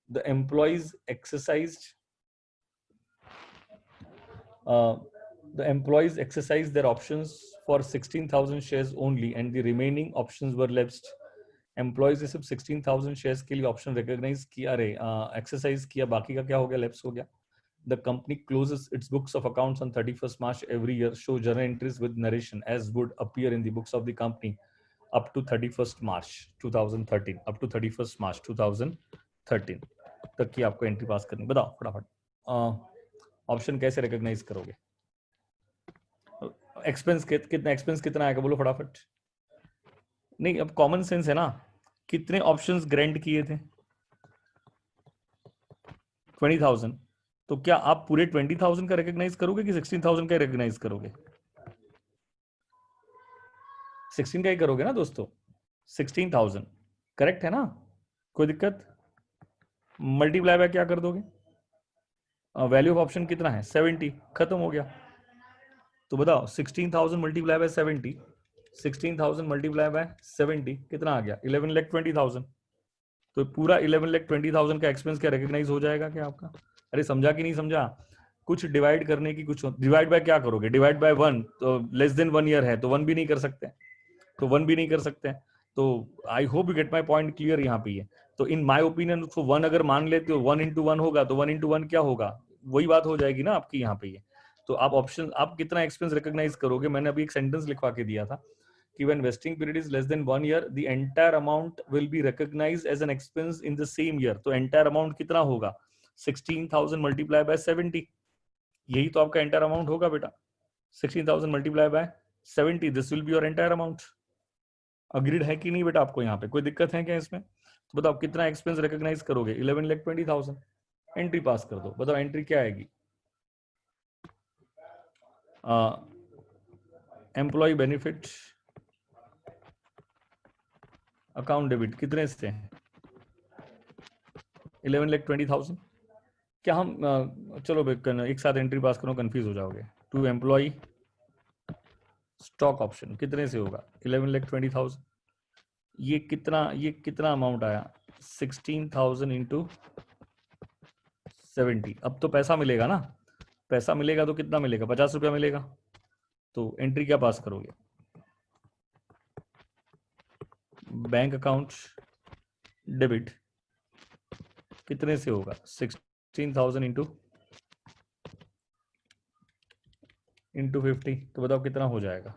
The employees exercised the employees exercised their options for 16,000 shares only and the remaining options were lapsed. Employees ने सिर्फ 16,000 shares के लिए ऑप्शन रिकॉग्नाइज किया, अरे एक्सरसाइज किया, बाकी का क्या हो गया, लैप्स हो गया। The company closes its books of accounts on 31st March every year, show journal entries with narration as would appear in the books of the company up to 31st March 2013, up to 31st March 2013 तक की आपको entry पास करनी। बताओ फटाफट option कैसे recognise करोगे, expense कितना, expense कितना आएगा बोलो फटाफट। नहीं अब कॉमन सेंस है ना, कितने ऑप्शंस ग्रांट किए थे, 20,000, तो क्या आप पूरे 20,000 का रिकॉग्नाइज करोगे कि 16,000 का रिकॉग्नाइज करोगे, 16 का ही करोगे ना दोस्तों, 16,000 करेक्ट है ना, कोई दिक्कत। मल्टीप्लाई बाय क्या कर दोगे, वैल्यू ऑफ ऑप्शन कितना है 70, खत्म हो गया। तो बताओ 16,000 मल्टीप्लाई बाय 70, 16,000 मल्टीप्लाई बाय 70 कितना आ गया, 11,20,000। तो पूरा 11,20,000 का एक्सपेंस क्या रिकॉग्नाइज हो जाएगा क्या आपका। अरे समझा कि नहीं समझा, कुछ डिवाइड करने की, कुछ डिवाइड बाय क्या करोगे, डिवाइड बाय 1, तो लेस देन 1 ईयर है तो 1 भी नहीं कर सकते, तो 1 भी नहीं कर सकते। तो I hope you get my point clear यहाँ पे है। तो इन माई ओपिनियन उसको 1 अगर मान लेते हो 1 into 1 होगा, तो 1 into 1 क्या होगा, वही बात हो जाएगी ना आपकी यहाँ पे। तो आप ऑप्शन, आप कितना एक्सपेंस रिकॉग्नाइज करोगे, मैंने अभी एक सेंटेंस लिखवा के दिया था कि when vesting period is less than 1 year the entire amount will be recognized as an expense in the same year। तो entire amount कितना होगा, 16,000 multiply by 70, यही तो आपका entire amount होगा बेटा, 16,000 multiply by 70, this will be your entire amount। Agreed है कि नहीं बेटा, आपको यहाँ पे कोई दिक्कत है क्या इसमें। तो बताओ कितना एक्सपेंस रिकॉग्नाइज करोगे, 11,20,000, एंट्री पास कर दो। बताओ एंट्री क्या आएगी, एम्प्लॉय बेनिफिट अकाउंट डेबिट कितने से, 11,20,000। क्या हम चलो एक साथ एंट्री पास करो, कंफ्यूज हो जाओगे। टू एम्प्लॉय स्टॉक ऑप्शन कितने से होगा, 11,20,000। ये कितना अमाउंट आया, 16,000 इंटू 70। अब तो पैसा मिलेगा ना, पैसा मिलेगा तो कितना मिलेगा, 50 रुपया मिलेगा। तो एंट्री क्या पास करोगे, बैंक अकाउंट डेबिट कितने से होगा, 16,000 इंटू 50, तो बताओ कितना हो जाएगा?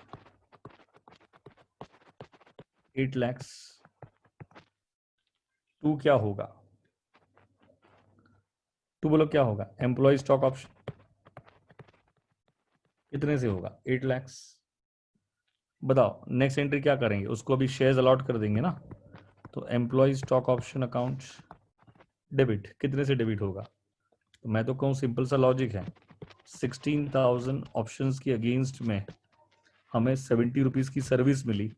8 lakhs। टू क्या होगा? टू बोलो क्या होगा? एम्प्लॉय स्टॉक ऑप्शन कितने से होगा? 8 lakhs। बताओ नेक्स्ट एंट्री क्या करेंगे? उसको अभी शेयर्स अलॉट कर देंगे ना, तो employee stock option account debit कितने से डेबिट होगा? तो मैं तो कहूँ सिंपल सा लॉजिक है, 16,000 ऑप्शंस की अगेंस्ट में हमें 70 रुपीज़ की सर्विस मिली,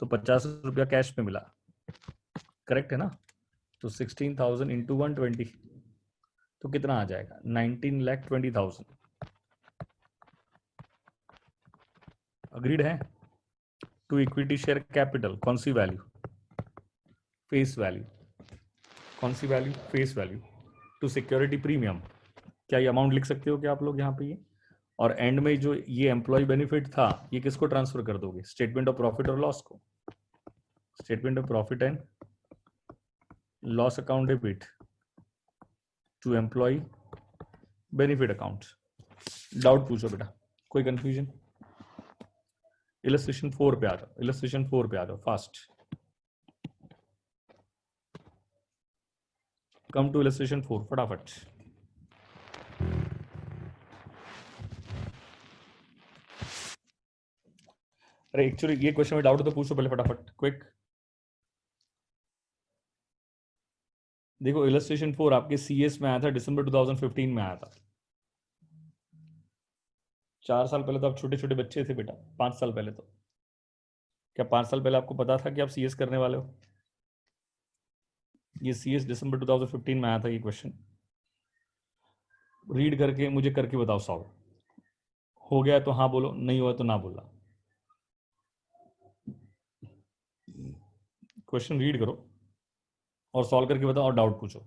तो 50 रुपया कैश में मिला, करेक्ट है ना? तो 16,000 इंटू 120 तो कितना आ जाएगा? 19,20,000। अग्रीड है? टू इक्विटी शेयर कैपिटल कौन सी वैल्यू? Face value. कौन सी value? Face value. To security premium, क्या ये अमाउंट लिख सकते हो क्या आप लोग यहाँ पे? ये और एंड में जो ये एम्प्लॉय बेनिफिट था, ये किसको ट्रांसफर कर दोगे? स्टेटमेंट ऑफ प्रॉफिट और लॉस को। Statement of profit and loss account debit to employee benefit account. Doubt पूछो बेटा, कोई कंफ्यूजन? इलस्ट्रेशन 4 पे आ जाओ, इलस्ट्रेशन 4 पे आ जाओ फास्ट। कम टू इलस्ट्रेशन 4 फटाफट। अरे एक्चुअली ये क्वेश्चन में डाउट तो पूछो पहले फटाफट, क्विक। देखो इलस्ट्रेशन 4 आपके सीएस में आया था, दिसंबर 2015 में आया था। 4 साल पहले तो आप छोटे छोटे बच्चे थे बेटा, 5 साल पहले तो। क्या 5 साल पहले आपको पता था कि आप सीएस करने वाले हो? ये सीएस दिसंबर 2015 में आया था ये क्वेश्चन। रीड करके मुझे करके बताओ सॉल्व। हो गया तो हाँ बोलो, नहीं हुआ तो ना बोला। क्वेश्चन रीड करो और सॉल्व करके बताओ और डाउट पूछो।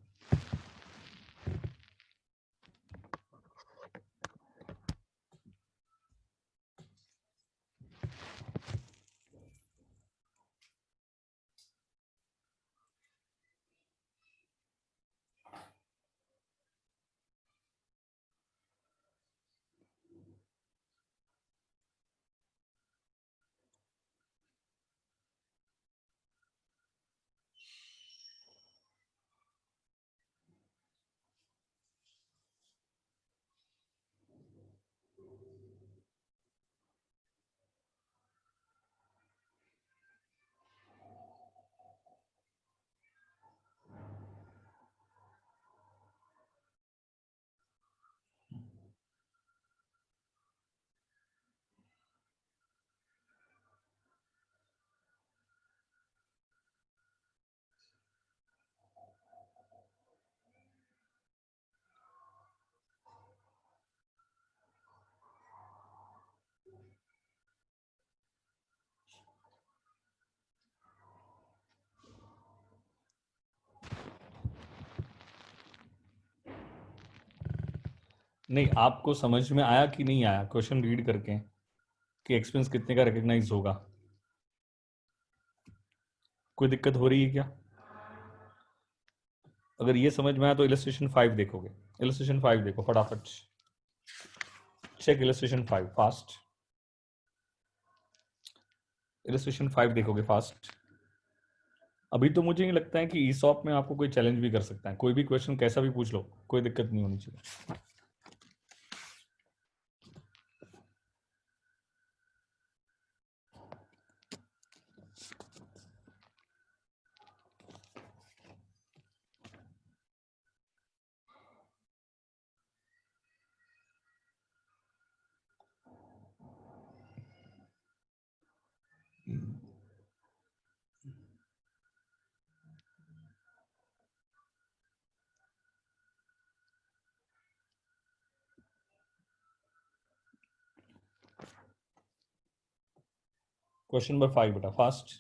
नहीं, आपको समझ में आया कि नहीं आया क्वेश्चन रीड करके, कि एक्सपेंस कितने का रिकॉग्नाइज होगा? कोई दिक्कत हो रही है क्या? अगर ये समझ में आया तो इलस्ट्रेशन 5 देखोगे। इलस्ट्रेशन 5 देखो फटाफट, चेक इलस्ट्रेशन 5 फास्ट। इलस्ट्रेशन 5 देखोगे फास्ट। अभी तो मुझे नहीं लगता है कि ईसॉप में आपको कोई चैलेंज भी कर सकता है, कोई भी क्वेश्चन कैसा भी पूछ लो, कोई दिक्कत नहीं होनी चाहिए। क्वेश्चन नंबर 5 बेटा फास्ट।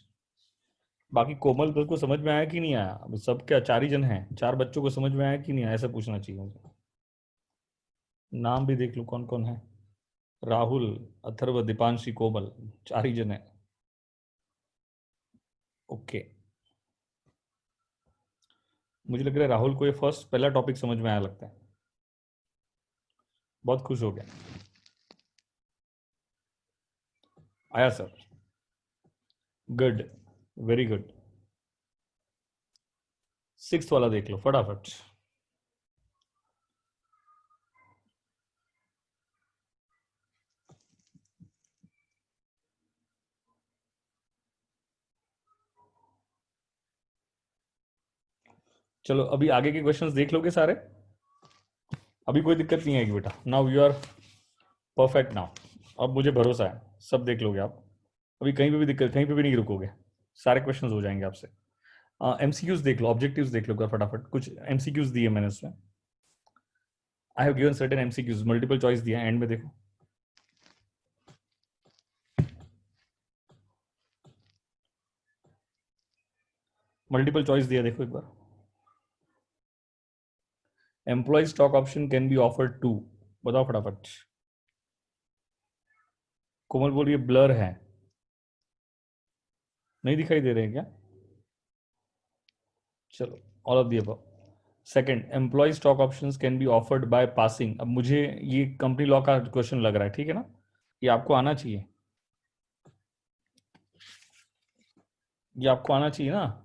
बाकी कोमल को समझ में आया कि नहीं आया? अभी सब क्या 4 ही जन हैं, 4 बच्चों को समझ में आया कि नहीं आया, ऐसा पूछना चाहिए मुझे। नाम भी देख लो कौन कौन है। राहुल, अथर्व, दीपांशी, कोमल, 4 ही जन है। ओके, मुझे लग रहा है राहुल को ये फर्स्ट पहला टॉपिक समझ में आया लगता है, बहुत खुश हो गया। आया sir, good, very good. 6th वाला देख लो फटाफट। चलो अभी आगे के क्वेश्चंस देख लोगे सारे, अभी कोई दिक्कत नहीं आएगी बेटा। Now you are perfect now, अब मुझे भरोसा है सब देख लोगे आप, अभी कहीं पे भी दिक्कत, कहीं पे भी नहीं रुकोगे, सारे क्वेश्चंस हो जाएंगे आपसे। एमसीक्यूज देख लो, ऑब्जेक्टिव्स देख लो फटाफट, कुछ एमसीक्यूज दिए मैंने उसमें। I have given certain MCQs, multiple choice दिया एंड में देखो। मल्टीपल चॉइस दिया देखो एक बार। Employee stock option can be offered to, बताओ फटाफट। कोमल बोल रही है ब्लर है, नहीं दिखाई दे रहे हैं क्या? चलो all of the above. Second, employee stock options can be offered by passing. अब मुझे ये कंपनी लॉ का क्वेश्चन लग रहा है, ठीक है ना, ये आपको आना चाहिए, ये आपको आना चाहिए ना।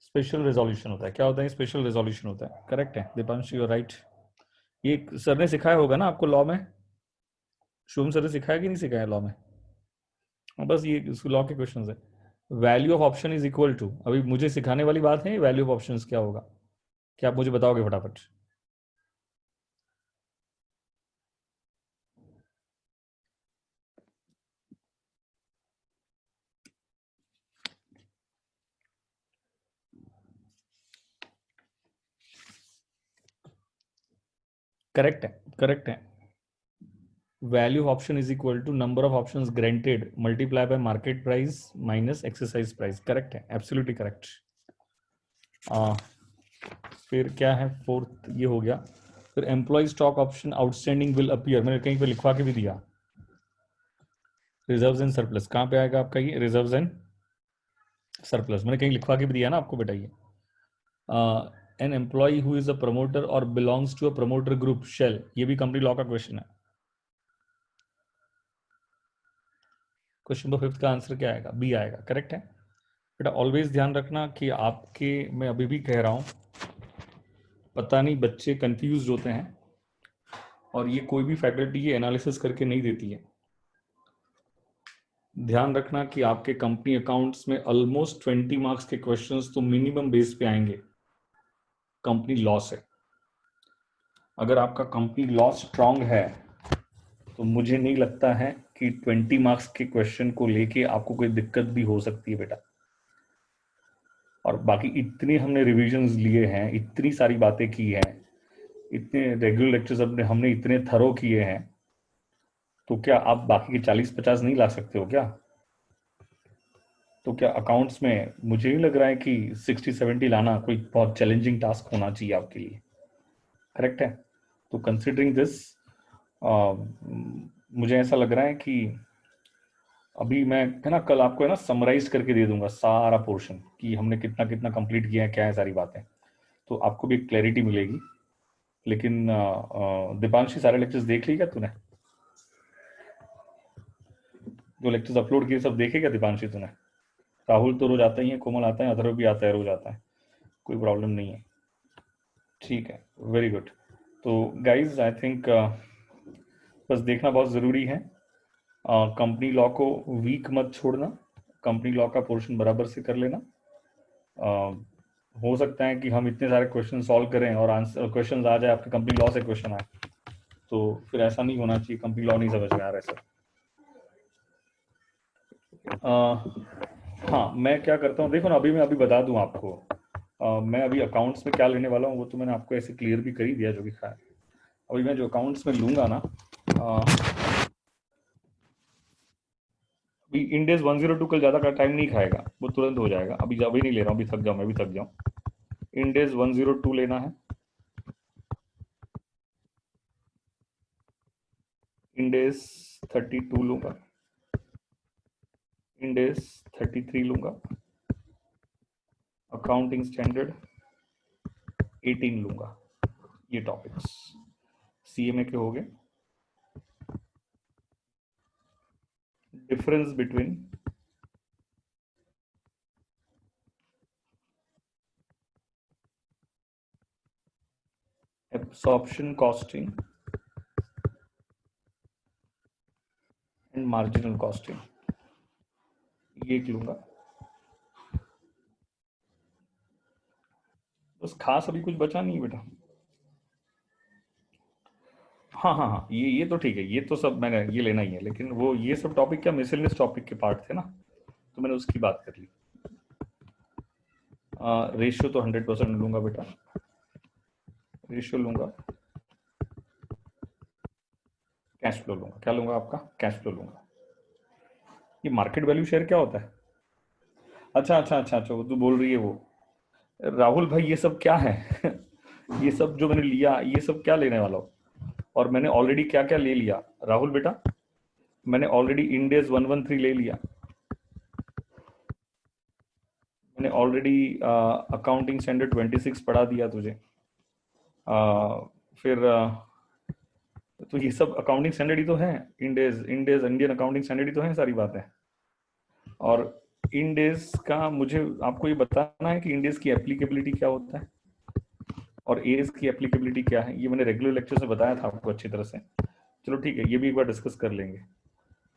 स्पेशल रेजोल्यूशन होता है, क्या होता है? स्पेशल रेजोल्यूशन होता है, करेक्ट है दीपांशु, यू राइट। ये सर ने सिखाया होगा ना आपको लॉ में, शुभम सर ने सिखाया कि नहीं सिखाया लॉ में? बस ये लॉ के क्वेश्चन है। Value of option is equal to, अभी मुझे सिखाने वाली बात है, वैल्यू ऑफ ऑप्शन क्या होगा, क्या आप मुझे बताओगे फटाफट? करेक्ट है, करेक्ट है। Value of option is equal to number of options granted multiply by market price minus exercise price, correct है, एब्सोल्युटली करेक्ट। फिर क्या है फोर्थ, ये हो गया। फिर employee stock option outstanding will appear, मैंने कहीं पे लिखवा के भी दिया। रिजर्व्स एंड सरप्लस कहाँ पे आएगा आपका? ये रिजर्व्स एंड सरप्लस मैंने कहीं लिखवा के भी दिया ना आपको बेटा। ये an employee who is a promoter और belongs to a promoter group shall, ये भी कंपनी लॉ का क्वेश्चन है। क्वेश्चन नंबर 5 का आंसर क्या आएगा? बी आएगा, करेक्ट है बेटा। ऑलवेज ध्यान रखना कि आपके, मैं अभी भी कह रहा हूँ, पता नहीं बच्चे कंफ्यूज होते हैं और ये कोई भी फैकल्टी ये एनालिसिस करके नहीं देती है। ध्यान रखना कि आपके कंपनी अकाउंट्स में ऑलमोस्ट 20 मार्क्स के क्वेश्चंस तो मिनिमम बेस पे आएंगे कंपनी लॉ से। अगर आपका कंपनी लॉ स्ट्रांग है तो मुझे नहीं लगता है कि 20 मार्क्स के क्वेश्चन को लेके आपको कोई दिक्कत भी हो सकती है बेटा। और बाकी इतने हमने रिविजन्स लिए हैं, इतनी सारी बातें की हैं, इतने रेगुलर लेक्चर्स अपने हमने इतने थरो किए हैं, तो क्या आप बाकी के 40-50 नहीं ला सकते हो क्या? तो क्या अकाउंट्स में मुझे नहीं लग रहा है कि 60-70 लाना कोई बहुत चैलेंजिंग टास्क होना चाहिए आपके लिए, करेक्ट है? तो कंसिडरिंग दिस, मुझे ऐसा लग रहा है कि अभी मैं है ना कल आपको है ना समराइज करके दे दूंगा सारा पोर्शन कि हमने कितना कितना कंप्लीट किया है, क्या है सारी बातें, तो आपको भी एक क्लैरिटी मिलेगी। लेकिन दीपांशी सारे लेक्चर्स देख ली क्या तूने? जो लेक्चर्स अपलोड किए सब देखे क्या दीपांशी तूने? राहुल तो रोज आता ही है, कोमल आता है, अथर्व भी आता है, रोज आता है, कोई प्रॉब्लम नहीं है, ठीक है, वेरी गुड। तो गाइज आई थिंक बस देखना बहुत ज़रूरी है, कंपनी लॉ को वीक मत छोड़ना, कंपनी लॉ का पोर्शन बराबर से कर लेना। हो सकता है कि हम इतने सारे क्वेश्चन सॉल्व करें और आंसर क्वेश्चन आ जाए आपके कंपनी लॉ से क्वेश्चन आए, तो फिर ऐसा नहीं होना चाहिए, कंपनी लॉ नहीं समझ में आ रहा है सर। हाँ मैं क्या करता हूँ देखो ना, अभी मैं अभी बता दूँ आपको, मैं अभी अकाउंट्स में क्या लेने वाला हूँ वो तो मैंने आपको ऐसे क्लियर भी कर ही दिया जो भी खाया। अभी मैं जो अकाउंट्स में लूंगा ना, अभी इंडेस 102 कल ज़्यादा का टाइम नहीं खाएगा, वो तुरंत हो जाएगा, अभी अभी नहीं ले रहा हूँ, अभी थक जाऊँ, मैं भी थक जाऊँ। इंडेस 102 लेना है, इंडेस 32 लूंगा, इंडेस 33 लूंगा, अकाउंटिंग स्टैंडर्ड 18 लूंगा। ये टॉपिक्स सीएमए के हो गए। Difference between absorption costing and marginal costing, ये एक लूंगा। बस खास अभी कुछ बचा नहीं है बेटा। हाँ हाँ हाँ, ये तो ठीक है, ये तो सब मैंने ये लेना ही है, लेकिन वो ये सब टॉपिक क्या मिसलेनियस टॉपिक के पार्ट थे ना, तो मैंने उसकी बात कर ली। रेशियो तो 100% लूंगा बेटा, रेशियो लूंगा, कैश फ्लो लूंगा। क्या लूंगा आपका? कैश फ्लो लूंगा। ये मार्केट वैल्यू शेयर क्या होता है? अच्छा अच्छा अच्छा अच्छा, वो तू बोल रही है वो। राहुल भाई ये सब क्या है? ये सब जो मैंने लिया, ये सब क्या लेने वाला हूँ? और मैंने ऑलरेडी क्या क्या ले लिया राहुल बेटा? मैंने ऑलरेडी इंडेज 113 ले लिया, मैंने ऑलरेडी अकाउंटिंग स्टैंडर्ड 26 पढ़ा दिया तुझे। फिर तो ये सब अकाउंटिंग स्टैंडर्ड ही तो है। Ind AS Ind AS Indian accounting standard ही तो है, सारी बातें। और इंडेज का मुझे आपको ये बताना है कि इंडेज की एप्लीकेबिलिटी क्या होता है और एज की एप्लीकेबिलिटी क्या है। ये मैंने रेगुलर लेक्चर में बताया था आपको अच्छी तरह से। चलो ठीक है, ये भी एक बार डिस्कस कर लेंगे।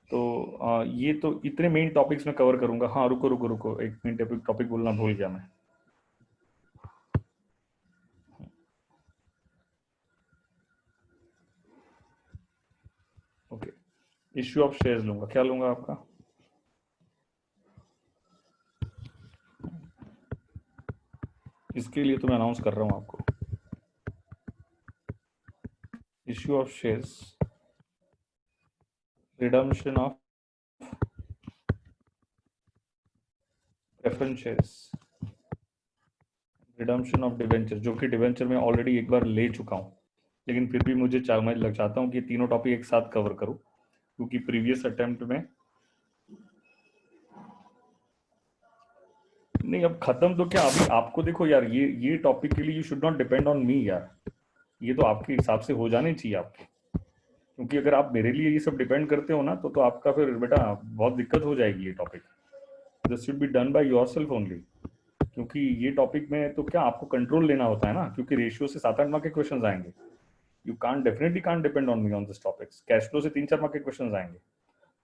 तो ये तो इतने मेन टॉपिक्स में कवर करूंगा। हाँ रुको रुको रुको, एक मिनट, टॉपिक बोलना भूल गया मैं। ओके, इश्यू ऑफ शेयर्स लूंगा। क्या लूंगा आपका? इसके लिए तो मैं अनाउंस कर रहा हूं आपको, issue of shares, redemption of preference shares, redemption of debenture, जो कि डिवेंचर में ऑलरेडी एक बार ले चुका हूं, लेकिन फिर भी मैं लग चाहता हूं कि तीनों टॉपिक एक साथ कवर करूं, क्योंकि प्रीवियस अटेम्प्ट में नहीं, अब खत्म तो क्या, अभी आपको देखो यार, ये टॉपिक के लिए you should not depend on me यार, ये तो आपके हिसाब से हो जाने चाहिए आपके। क्योंकि अगर आप मेरे लिए ये सब डिपेंड करते हो ना, तो आपका फिर बेटा बहुत दिक्कत हो जाएगी। ये topic this should be done by yourself only. क्योंकि ये टॉपिक में तो क्या आपको कंट्रोल लेना होता है ना, क्योंकि रेशियो से 7-8 मार्क के क्वेश्चन आएंगे। You can't definitely can't depend on me on this topics. Cash flow से 3-4 मार्क के क्वेश्चन आएंगे,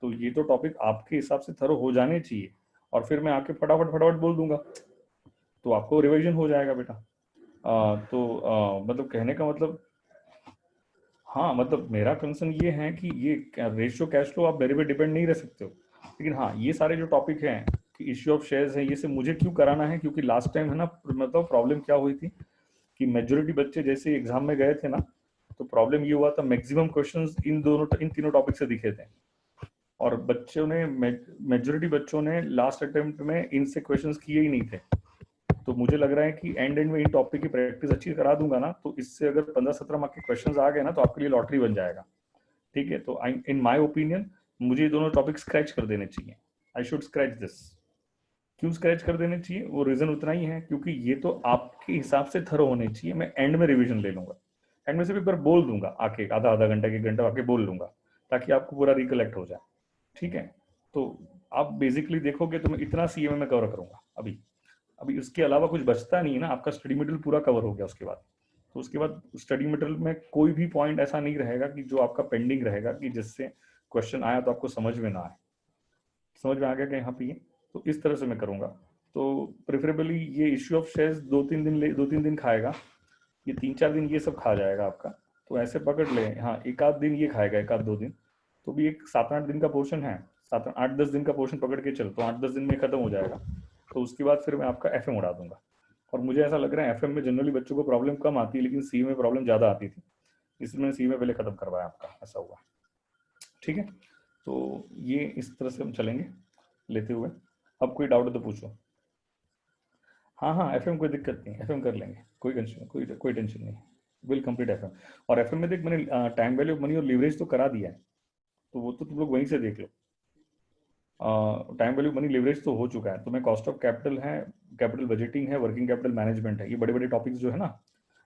तो ये तो टॉपिक आपके हिसाब से थरो हो जाने चाहिए, और फिर मैं आके फटाफट फटाफट बोल दूंगा, तो आपको रिवीजन हो जाएगा बेटा। मतलब कहने का मतलब, हाँ मतलब मेरा कंसर्न ये है कि ये रेशियो कैश फ्लो आप मेरे पे डिपेंड नहीं रह सकते हो। लेकिन हाँ, ये सारे जो टॉपिक हैं कि इश्यू ऑफ शेयर्स है, ये सब मुझे क्यों कराना है, क्योंकि लास्ट टाइम है ना, मतलब प्रॉब्लम क्या हुई थी कि मेजोरिटी बच्चे जैसे एग्जाम में गए थे ना, तो प्रॉब्लम ये हुआ था, मैक्सिमम क्वेश्चंस इन तीनों टॉपिक से दिखे थे, और बच्चों ने मेजोरिटी बच्चों ने लास्ट अटेम्प्ट में इनसे क्वेश्चंस किए ही नहीं थे। तो मुझे लग रहा है कि एंड में इन टॉपिक की प्रैक्टिस अच्छी करा दूंगा ना, तो इससे अगर 15-17 मार्क के क्वेश्चंस आ गए ना, तो आपके लिए लॉटरी बन जाएगा। ठीक है, तो इन माय ओपिनियन मुझे ये दोनों टॉपिक स्क्रैच कर देने चाहिए। I should scratch this. क्यों स्क्रैच कर देने चाहिए? वो रीजन उतना ही है, क्योंकि ये तो आपके हिसाब से थरो होने चाहिए। मैं एंड में रिवीजन ले लूंगा, एंड में सिर्फ एक बार बोल दूंगा आके, आधा आधा घंटा, 1 घंटा आके बोल लूंगा, ताकि आपको पूरा रिकलेक्ट हो जाए। ठीक है, तो आप बेसिकली देखोगे तो मैं इतना सीएमए में कवर करूंगा अभी। अभी उसके अलावा कुछ बचता नहीं है ना, आपका स्टडी मटेरियल पूरा कवर हो गया उसके बाद। तो उसके बाद स्टडी मटेरियल में कोई भी पॉइंट ऐसा नहीं रहेगा कि जो आपका पेंडिंग रहेगा, कि जिससे क्वेश्चन आया तो आपको समझ में ना आए। समझ में आ गया कि यहाँ पे ये, तो इस तरह से मैं करूंगा। तो प्रेफरेबली ये इश्यू ऑफ शेयर्स 2-3 दिन खाएगा, ये 3-4 दिन ये सब खा जाएगा आपका। तो ऐसे पकड़ ले, हाँ, 1 आध दिन ये खाएगा, 1 आध 2 दिन, तो भी एक 7-8 दिन का पोर्शन है। 7-8-10 दिन का पोर्शन पकड़ के चल, तो 8-10 दिन में खत्म हो जाएगा। तो उसके बाद फिर मैं आपका एफएम उड़ा दूंगा। और मुझे ऐसा लग रहा है एफएम में जनरली बच्चों को प्रॉब्लम कम आती है, लेकिन सी में प्रॉब्लम ज्यादा आती थी, इसलिए मैंने सी में पहले खत्म करवाया आपका, ऐसा हुआ। ठीक है, तो ये इस तरह से हम चलेंगे लेते हुए। अब कोई डाउट है तो पूछो। हाँ हाँ, एफएम कोई दिक्कत नहीं, एफएम कर लेंगे, कोई टेंशन नहीं, विल कंप्लीट एफएम। और एफएम में देख, मैंने टाइम वैल्यू ऑफ मनी और लीवरेज तो करा दिया है, तो वो तो तुम लोग वहीं से देख लो। टाइम वैल्यू मनी लीवरेज तो हो चुका है, तो मैं कॉस्ट ऑफ कैपिटल है, कैपिटल बजटिंग है, वर्किंग कैपिटल मैनेजमेंट है, ये बड़े बड़े टॉपिक्स जो है ना,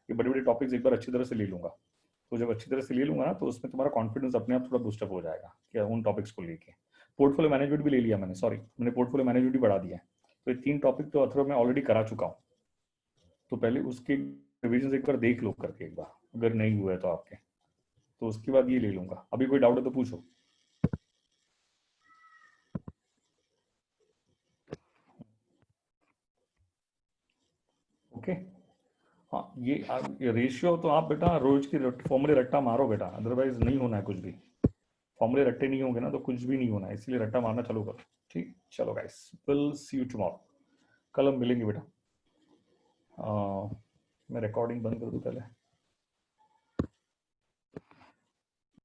ये बड़े बड़े टॉपिक्स एक बार अच्छी तरह से ले लूंगा। तो जब अच्छी तरह से ले लूंगा ना, तो उसमें तुम्हारा कॉन्फिडेंस अपने आप थोड़ा बूस्टअप हो जाएगा कि उन टॉपिक्स को लेके। पोर्टफोलियो मैनेजमेंट भी ले लिया मैंने, सॉरी मैंने पोर्टफोलियो मैनेजमेंट भी बढ़ा दिया है। तो ये 3 टॉपिक तो अथर्व में ऑलरेडी करा चुका हूँ, तो पहले उसके रिविजन एक बार देख लो करके एक बार, अगर नहीं हुआ है तो आपके, तो उसके बाद ये ले लूंगा। अभी कोई डाउट है तो पूछो। ओके हाँ, ये रेशियो तो आप बेटा रोज की फॉर्मूले रट्टा मारो बेटा, अदरवाइज नहीं होना है कुछ भी। फॉर्मूले रट्टे नहीं होंगे ना तो कुछ भी नहीं होना है, इसलिए रट्टा मारना चालू करो। ठीक, चलो guys, will see you tomorrow. कल हम मिलेंगे बेटा। मैं रिकॉर्डिंग बंद कर दूं पहले।